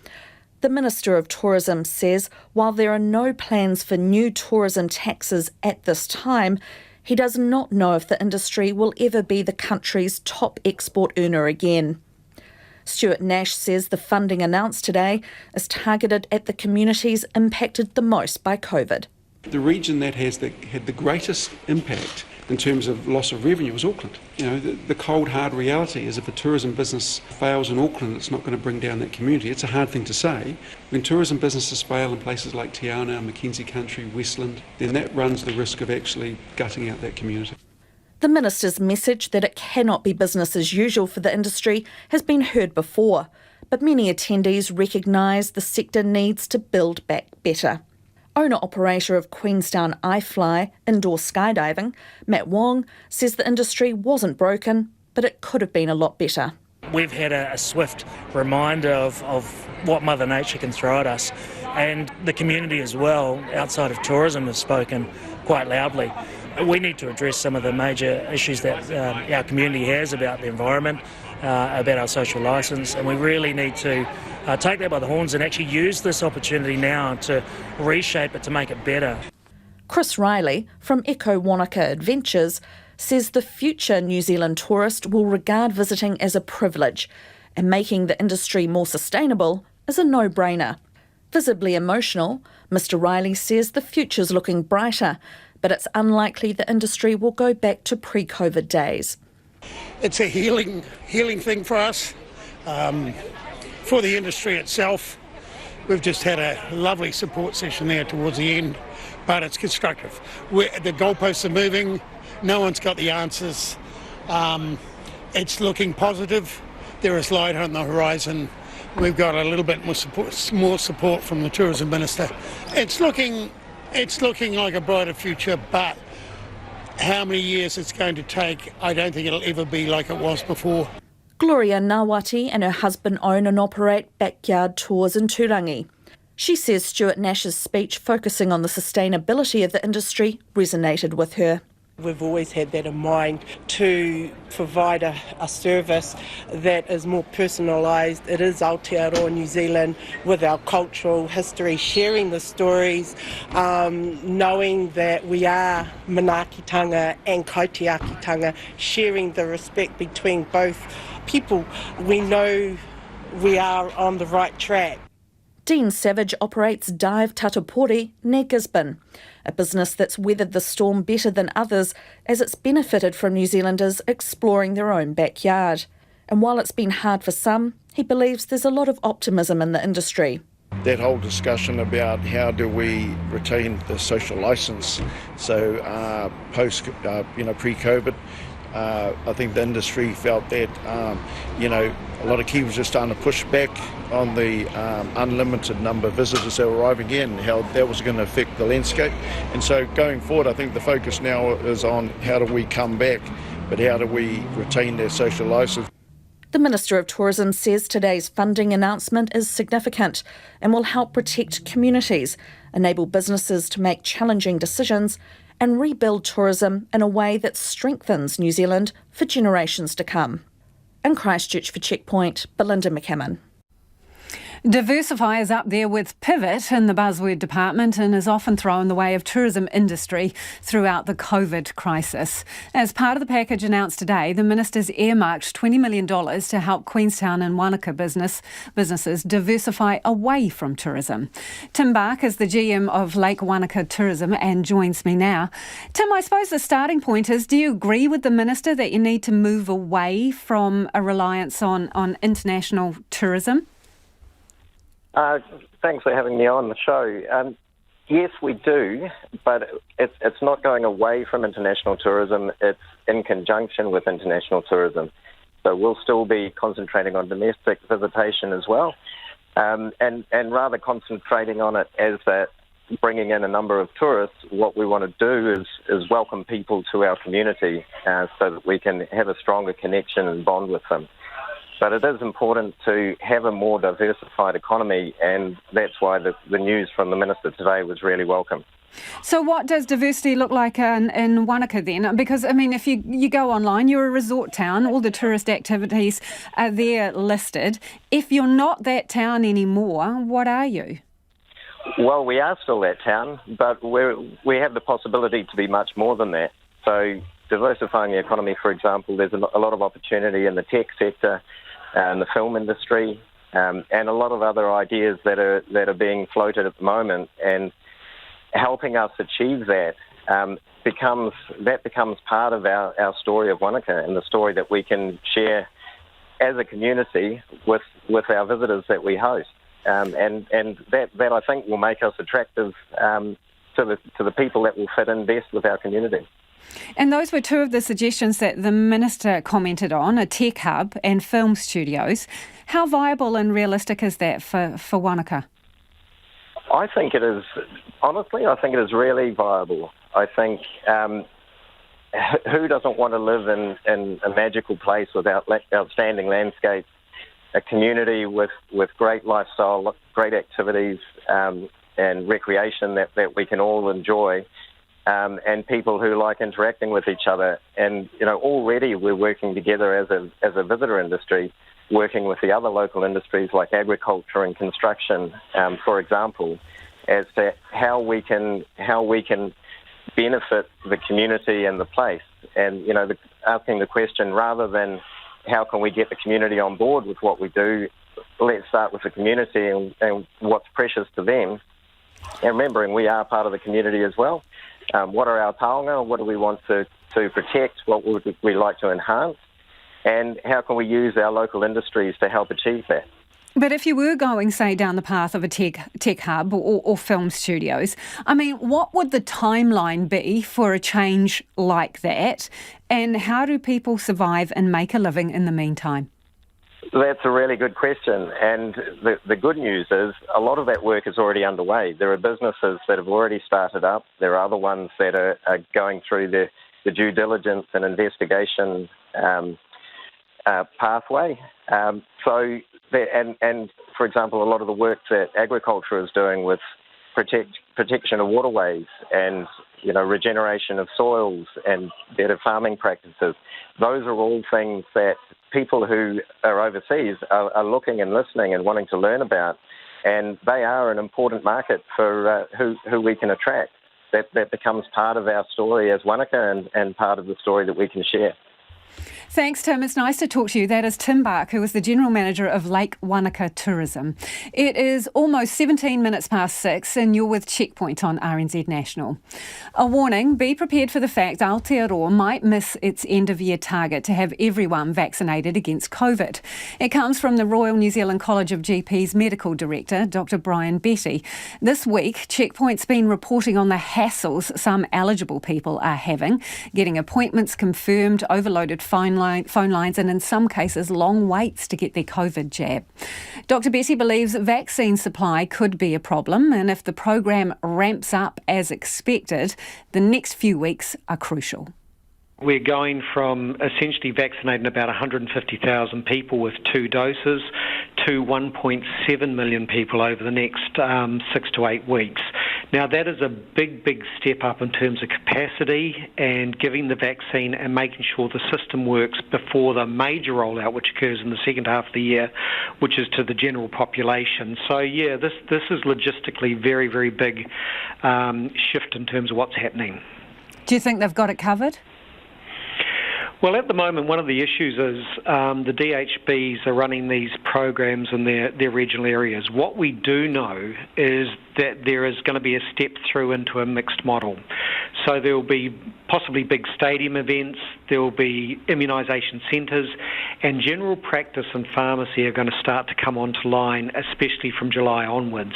The Minister of Tourism says while there are no plans for new tourism taxes at this time, he does not know if the industry will ever be the country's top export earner again. Stuart Nash says the funding announced today is targeted at the communities impacted the most by COVID. The region that had the greatest impact in terms of loss of revenue was Auckland. You know, the cold, hard reality is if a tourism business fails in Auckland, it's not going to bring down that community. It's a hard thing to say. When tourism businesses fail in places like Te Anau, Mackenzie Country, Westland, then that runs the risk of actually gutting out that community. The Minister's message that it cannot be business as usual for the industry has been heard before, but many attendees recognise the sector needs to build back better. Owner-operator of Queenstown iFly indoor skydiving, Matt Wong, says the industry wasn't broken, but it could have been a lot better. We've had a swift reminder of what Mother Nature can throw at us, and the community as well, outside of tourism, has spoken quite loudly. We need to address some of the major issues that our community has about the environment, about our social licence, and we really need to take that by the horns and actually use this opportunity now to reshape it to make it better. Chris Riley from Eco Wanaka Adventures says the future New Zealand tourist will regard visiting as a privilege, and making the industry more sustainable is a no-brainer. Visibly emotional, Mr Riley says the future's looking brighter, but it's unlikely the industry will go back to pre-COVID days. It's a healing thing for us, for the industry itself. We've just had a lovely support session there towards the end, but it's constructive. The goalposts are moving, no one's got the answers. It's looking positive. There is light on the horizon, we've got a little bit more support from the Tourism Minister. It's looking like a brighter future, but how many years it's going to take, I don't think it'll ever be like it was before. Gloria Ngawati and her husband own and operate backyard tours in Turangi. She says Stuart Nash's speech focusing on the sustainability of the industry resonated with her. We've always had that in mind, to provide a service that is more personalised. It is Aotearoa New Zealand with our cultural history, sharing the stories, knowing that we are manaakitanga and kaitiakitanga, sharing the respect between both people. We know we are on the right track. Dean Savage operates Dive Tatapori near Gisborne, a business that's weathered the storm better than others as it's benefited from New Zealanders exploring their own backyard. And while it's been hard for some, he believes there's a lot of optimism in the industry. That whole discussion about how do we retain the social licence, so pre-COVID, I think the industry felt that, a lot of Kiwis are starting to push back on the unlimited number of visitors that were arriving in, how that was going to affect the landscape. And so going forward, I think the focus now is on how do we come back, but how do we retain their social licence. The Minister of Tourism says today's funding announcement is significant and will help protect communities, enable businesses to make challenging decisions and rebuild tourism in a way that strengthens New Zealand for generations to come. In Christchurch for Checkpoint, Belinda McCammon. Diversify is up there with pivot in the buzzword department and is often thrown in the way of tourism industry throughout the COVID crisis. As part of the package announced today, the Minister's earmarked $20 million to help Queenstown and Wanaka businesses diversify away from tourism. Tim Bark is the GM of Lake Wanaka Tourism and joins me now. Tim, I suppose the starting point is, do you agree with the Minister that you need to move away from a reliance on international tourism? Thanks for having me on the show. Yes, we do, but it's not going away from international tourism. It's in conjunction with international tourism. So we'll still be concentrating on domestic visitation as well, and rather concentrating on it as that bringing in a number of tourists. What we want to do is welcome people to our community so that we can have a stronger connection and bond with them. But it is important to have a more diversified economy, and that's why the news from the Minister today was really welcome. So what does diversity look like in Wanaka then? Because, I mean, if you go online, you're a resort town, all the tourist activities are there listed. If you're not that town anymore, what are you? Well, we are still that town, but we have the possibility to be much more than that. So diversifying the economy, for example, there's a lot of opportunity in the tech sector, and the film industry, and a lot of other ideas that are being floated at the moment, and helping us achieve that becomes part of our story of Wanaka and the story that we can share as a community with our visitors that we host, and that I think will make us attractive to the people that will fit in best with our community. And those were two of the suggestions that the Minister commented on, a tech hub and film studios. How viable and realistic is that for Wanaka? I think it is really viable. I think who doesn't want to live in a magical place with outstanding landscapes, a community with great lifestyle, great activities and recreation that we can all enjoy. And people who like interacting with each other. And, already we're working together as a visitor industry, working with the other local industries like agriculture and construction, for example, as to how we can benefit the community and the place. And, asking the question, rather than how can we get the community on board with what we do, let's start with the community and what's precious to them. And remembering we are part of the community as well. What are our taonga? What do we want to protect? What would we like to enhance? And how can we use our local industries to help achieve that? But if you were going, say, down the path of a tech hub or film studios, I mean, what would the timeline be for a change like that? And how do people survive and make a living in the meantime? That's a really good question, and the good news is a lot of that work is already underway. There are businesses that have already started up. There are other ones that are going through the due diligence and investigation pathway. And for example, a lot of the work that agriculture is doing with protection of waterways and regeneration of soils and better farming practices, those are all things that people who are overseas are looking and listening and wanting to learn about, and they are an important market for who we can attract. That becomes part of our story as Wanaka and part of the story that we can share. Thanks, Tim. It's nice to talk to you. That is Tim Bark, who is the General Manager of Lake Wanaka Tourism. It is almost 17 minutes past 6 and you're with Checkpoint on RNZ National. A warning, be prepared for the fact Aotearoa might miss its end-of-year target to have everyone vaccinated against COVID. It comes from the Royal New Zealand College of GPs Medical Director, Dr Brian Betty. This week, Checkpoint's been reporting on the hassles some eligible people are having, getting appointments confirmed, overloaded phone lines and in some cases long waits to get their COVID jab. Dr Betty believes vaccine supply could be a problem, and if the program ramps up as expected, the next few weeks are crucial. We're going from essentially vaccinating about 150,000 people with 2 doses to 1.7 million people over the next 6 to 8 weeks. Now, that is a big step up in terms of capacity and giving the vaccine and making sure the system works before the major rollout, which occurs in the second half of the year, which is to the general population. So, yeah, this is logistically very big shift in terms of what's happening. Do you think they've got it covered? Well, at the moment, one of the issues is the DHBs are running these programs in their regional areas. What we do know is that there is going to be a step through into a mixed model. So there will be possibly big stadium events, there will be immunisation centres, and general practice and pharmacy are going to start to come onto line, especially from July onwards.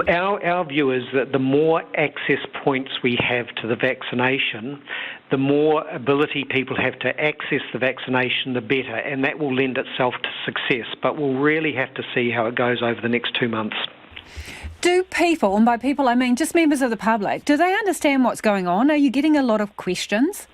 Our view is that the more access points we have to the vaccination, the more ability people have to access the vaccination, the better, and that will lend itself to success. But we'll really have to see how it goes over the next 2 months. Do people, and by people I mean just members of the public, do they understand what's going on? Are you getting a lot of questions?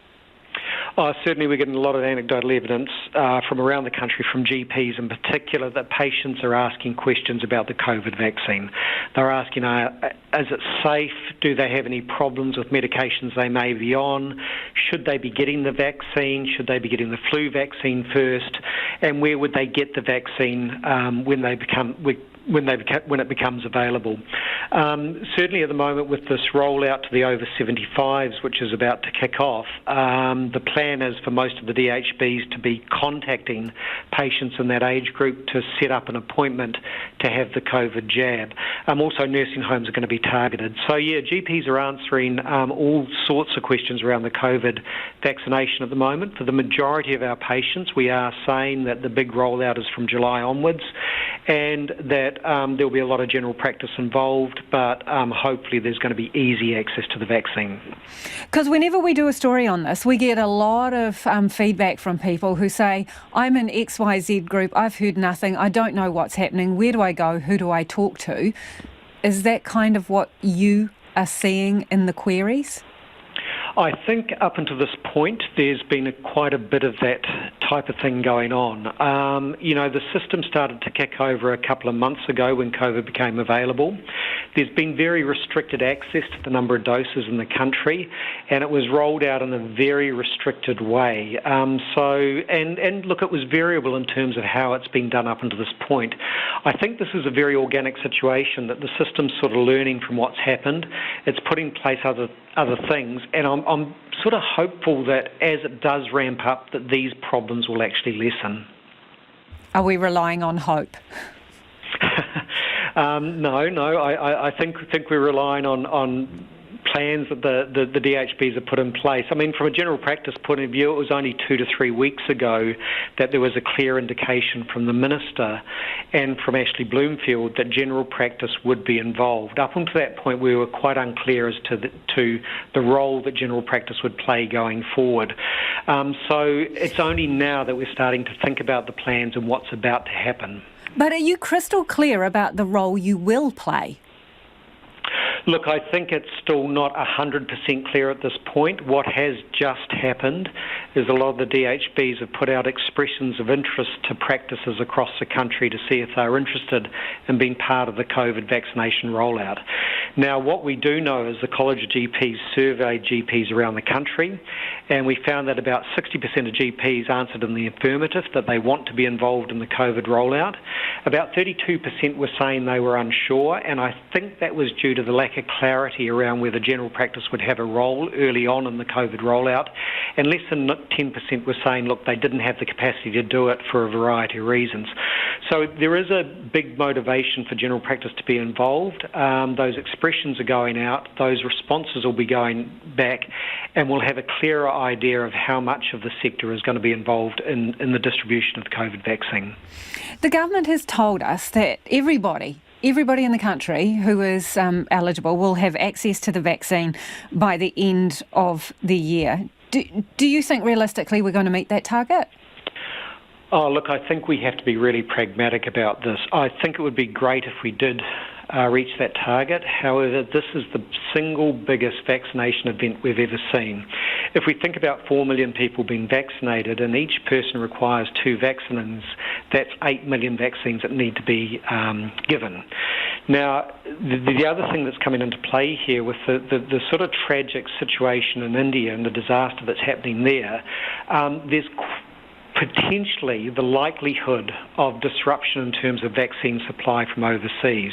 Certainly we're getting a lot of anecdotal evidence from around the country, from GPs in particular, that patients are asking questions about the COVID vaccine. They're asking, is it safe? Do they have any problems with medications they may be on? Should they be getting the vaccine? Should they be getting the flu vaccine first? And where would they get the vaccine when it becomes available? Certainly at the moment with this rollout to the over 75s, which is about to kick off, the plan is for most of the DHBs to be contacting patients in that age group to set up an appointment to have the COVID jab. Also nursing homes are going to be targeted. So yeah, GPs are answering all sorts of questions around the COVID vaccination at the moment. For the majority of our patients, we are saying that the big rollout is from July onwards, and that there'll be a lot of general practice involved, but hopefully there's going to be easy access to the vaccine. Because whenever we do a story on this, we get a lot of feedback from people who say, I'm in XYZ group, I've heard nothing, I don't know what's happening, where do I go, who do I talk to? Is that kind of what you are seeing in the queries? I think up until this point, there's been quite a bit of that type of thing going on. The system started to kick over a couple of months ago when COVID became available. There's been very restricted access to the number of doses in the country, and it was rolled out in a very restricted way. Look, it was variable in terms of how it's been done up until this point. I think this is a very organic situation, that the system's sort of learning from what's happened. It's put in place other things, and I'm sort of hopeful that as it does ramp up, that these problems will actually lessen. Are we relying on hope? No. I think we're relying on plans that the DHBs have put in place. I mean, from a general practice point of view, it was only 2 to 3 weeks ago that there was a clear indication from the Minister and from Ashley Bloomfield that general practice would be involved. Up until that point, we were quite unclear as to the role that general practice would play going forward. So it's only now that we're starting to think about the plans and what's about to happen. But are you crystal clear about the role you will play? Look, I think it's still not 100% clear at this point. What has just happened is a lot of the DHBs have put out expressions of interest to practices across the country to see if they're interested in being part of the COVID vaccination rollout. Now, what we do know is the College of GPs surveyed GPs around the country, and we found that about 60% of GPs answered in the affirmative that they want to be involved in the COVID rollout. About 32% were saying they were unsure, and I think that was due to the lack of clarity around whether general practice would have a role early on in the COVID rollout, and less than 10% were saying, look, they didn't have the capacity to do it for a variety of reasons. So there is a big motivation for general practice to be involved. Those expressions are going out, those responses will be going back, and we'll have a clearer idea of how much of the sector is going to be involved in the distribution of the COVID vaccine. The government has told us that everybody in the country who is eligible will have access to the vaccine by the end of the year. Do you think realistically we're going to meet that target? Oh, look, I think we have to be really pragmatic about this. I think it would be great if we did reach that target. However, this is the single biggest vaccination event we've ever seen. If we think about 4 million people being vaccinated and each person requires 2 vaccines, that's 8 million vaccines that need to be given. Now, the other thing that's coming into play here with the sort of tragic situation in India and the disaster that's happening there, there's potentially the likelihood of disruption in terms of vaccine supply from overseas.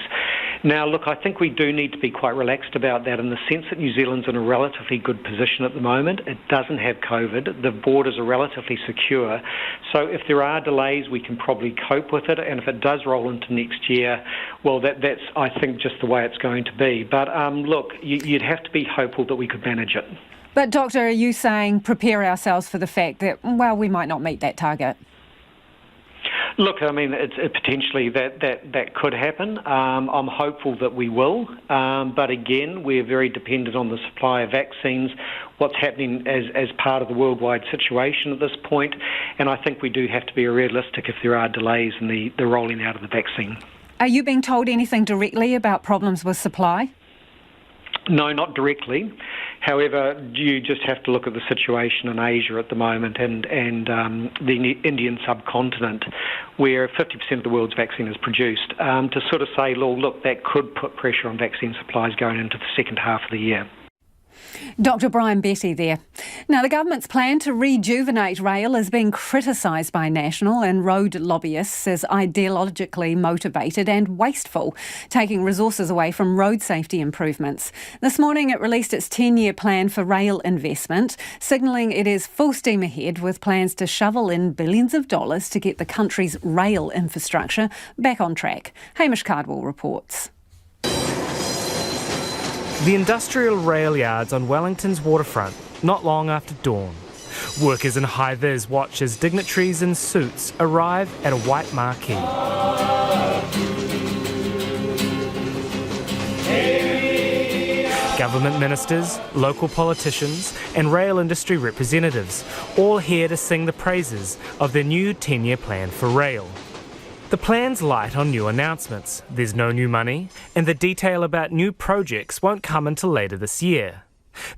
Now, look, I think we do need to be quite relaxed about that in the sense that New Zealand's in a relatively good position at the moment. It doesn't have COVID. The borders are relatively secure. So if there are delays, we can probably cope with it. And if it does roll into next year, well, that's, I think, just the way it's going to be. But look, you'd have to be hopeful that we could manage it. But, Doctor, are you saying prepare ourselves for the fact that, well, we might not meet that target? Look, I mean, it potentially that could happen. I'm hopeful that we will. But again, we're very dependent on the supply of vaccines, what's happening as part of the worldwide situation at this point. And I think we do have to be realistic if there are delays in the rolling out of the vaccine. Are you being told anything directly about problems with supply? No, not directly. However, you just have to look at the situation in Asia at the moment and the Indian subcontinent, where 50% of the world's vaccine is produced, to sort of say, look, that could put pressure on vaccine supplies going into the second half of the year. Dr Brian Betty there. Now, the government's plan to rejuvenate rail is being criticised by national and road lobbyists as ideologically motivated and wasteful, taking resources away from road safety improvements. This morning it released its 10-year plan for rail investment, signalling it is full steam ahead with plans to shovel in billions of dollars to get the country's rail infrastructure back on track. Hamish Cardwell reports. The industrial rail yards on Wellington's waterfront, not long after dawn. Workers in high-vis watch as dignitaries in suits arrive at a white marquee. Government ministers, local politicians and rail industry representatives, all here to sing the praises of their new 10-year plan for rail. The plan's light on new announcements. There's no new money, and the detail about new projects won't come until later this year.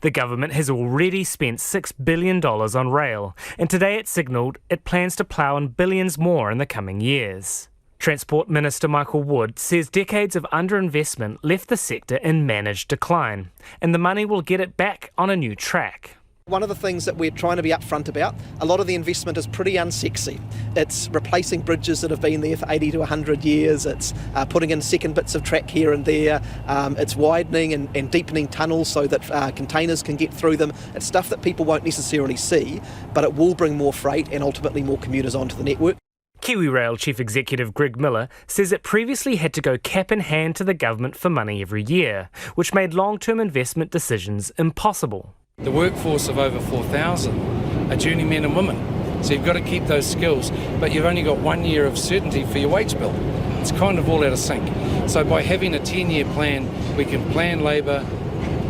The government has already spent $6 billion on rail, and today it signalled it plans to plough in billions more in the coming years. Transport Minister Michael Wood says decades of underinvestment left the sector in managed decline, and the money will get it back on a new track. One of the things that we're trying to be upfront about, a lot of the investment is pretty unsexy. It's replacing bridges that have been there for 80 to 100 years. It's putting in second bits of track here and there. It's widening and deepening tunnels so that containers can get through them. It's stuff that people won't necessarily see, but it will bring more freight and ultimately more commuters onto the network. KiwiRail Chief Executive Greg Miller says it previously had to go cap in hand to the government for money every year, which made long-term investment decisions impossible. The workforce of over 4,000 are journeymen and women, so you've got to keep those skills, but you've only got 1 year of certainty for your wage bill. It's kind of all out of sync. So by having a 10-year plan, we can plan labour,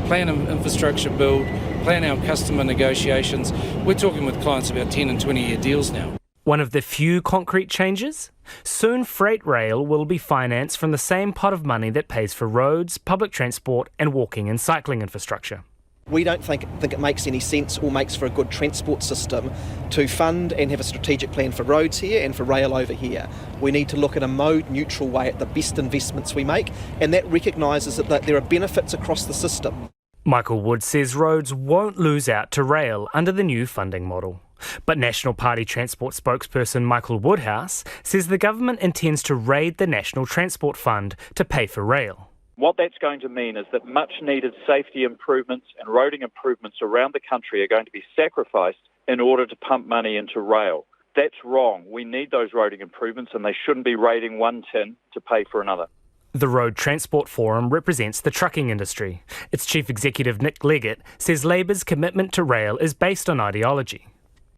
plan infrastructure build, plan our customer negotiations. We're talking with clients about 10 and 20-year deals now. One of the few concrete changes? Soon freight rail will be financed from the same pot of money that pays for roads, public transport and walking and cycling infrastructure. We don't think it makes any sense or makes for a good transport system to fund and have a strategic plan for roads here and for rail over here. We need to look in a mode-neutral way at the best investments we make, and that recognises that there are benefits across the system. Michael Wood says roads won't lose out to rail under the new funding model. But National Party Transport spokesperson Michael Woodhouse says the government intends to raid the National Transport Fund to pay for rail. What that's going to mean is that much needed safety improvements and roading improvements around the country are going to be sacrificed in order to pump money into rail. That's wrong. We need those roading improvements and they shouldn't be raiding one tin to pay for another. The Road Transport Forum represents the trucking industry. Its chief executive Nick Leggett says Labour's commitment to rail is based on ideology.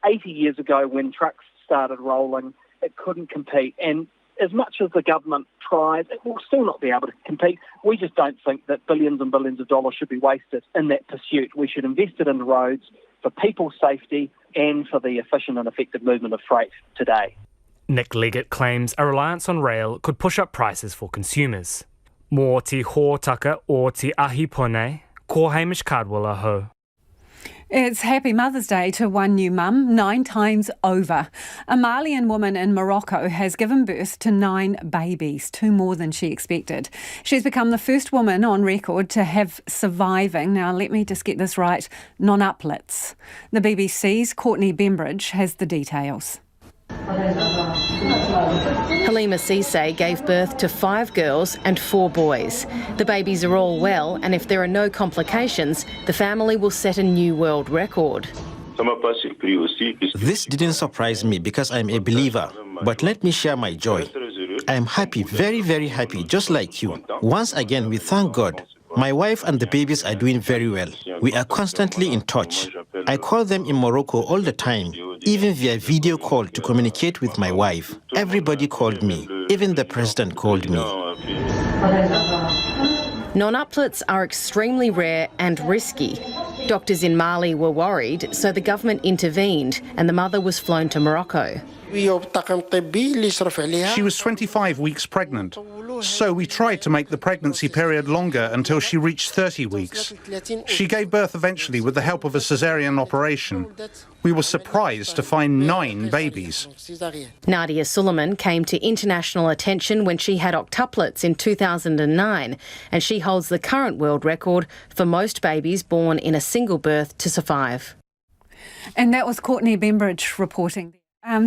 80 years ago when trucks started rolling, it couldn't compete. And as much as the government tries, it will still not be able to compete. We just don't think that billions and billions of dollars should be wasted in that pursuit. We should invest it in roads for people's safety and for the efficient and effective movement of freight today. Nick Leggett claims a reliance on rail could push up prices for consumers. Mō te hōtaka o te ahipone, ko Hamish Cardwell aho. It's Happy Mother's Day to one new mum 9 times over. A Malian woman in Morocco has given birth to 9 babies, 2 more than she expected. She's become the first woman on record to have surviving, now let me just get this right, non-uplets. The BBC's Courtney Bembridge has the details. Halima Cisse gave birth to 5 girls and 4 boys. The babies are all well, and if there are no complications, the family will set a new world record. This didn't surprise me because I'm a believer, but let me share my joy. I am happy, very, very happy, just like you. Once again, we thank God. My wife and the babies are doing very well. We are constantly in touch. I call them in Morocco all the time, even via video call to communicate with my wife. Everybody called me. Even the president called me. Non-uplets are extremely rare and risky. Doctors in Mali were worried, so the government intervened and the mother was flown to Morocco. She was 25 weeks pregnant, so we tried to make the pregnancy period longer until she reached 30 weeks. She gave birth eventually with the help of a caesarean operation. We were surprised to find 9 babies. Nadia Suleiman came to international attention when she had octuplets in 2009, and she holds the current world record for most babies born in a single birth to survive. And that was Courtney Bembridge reporting.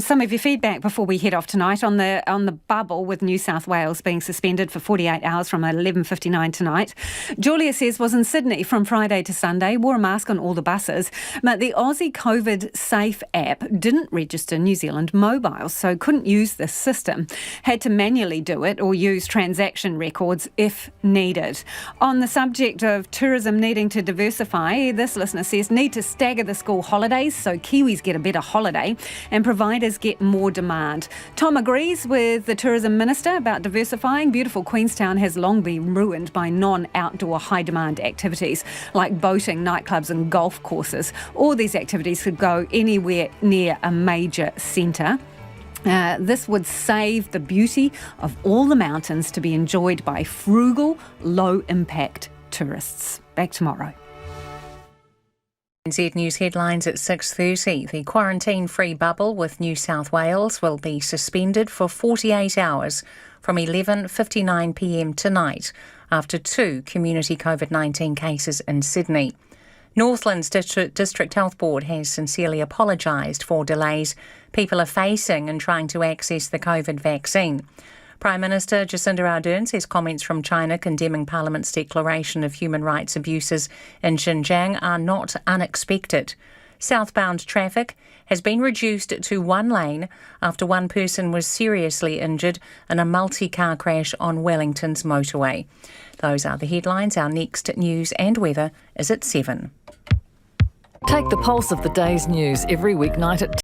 Some of your feedback before we head off tonight on the bubble with New South Wales being suspended for 48 hours from 11:59 tonight. Julia says was in Sydney from Friday to Sunday, wore a mask on all the buses, but the Aussie COVID Safe app didn't register New Zealand mobiles, so couldn't use this system. Had to manually do it or use transaction records if needed. On the subject of tourism needing to diversify, this listener says need to stagger the school holidays so Kiwis get a better holiday and providers get more demand. Tom agrees with the Tourism Minister about diversifying. Beautiful Queenstown has long been ruined by non-outdoor high-demand activities like boating, nightclubs and golf courses. All these activities could go anywhere near a major centre. This would save the beauty of all the mountains to be enjoyed by frugal, low-impact tourists. Back tomorrow. NZ News headlines at 6:30. The quarantine-free bubble with New South Wales will be suspended for 48 hours from 11:59 p.m. tonight after 2 community COVID-19 cases in Sydney. Northland's District Health Board has sincerely apologised for delays people are facing in trying to access the COVID vaccine. Prime Minister Jacinda Ardern says comments from China condemning Parliament's declaration of human rights abuses in Xinjiang are not unexpected. Southbound traffic has been reduced to 1 lane after 1 person was seriously injured in a multi-car crash on Wellington's motorway. Those are the headlines. Our next news and weather is at 7. Take the pulse of the day's news every weeknight at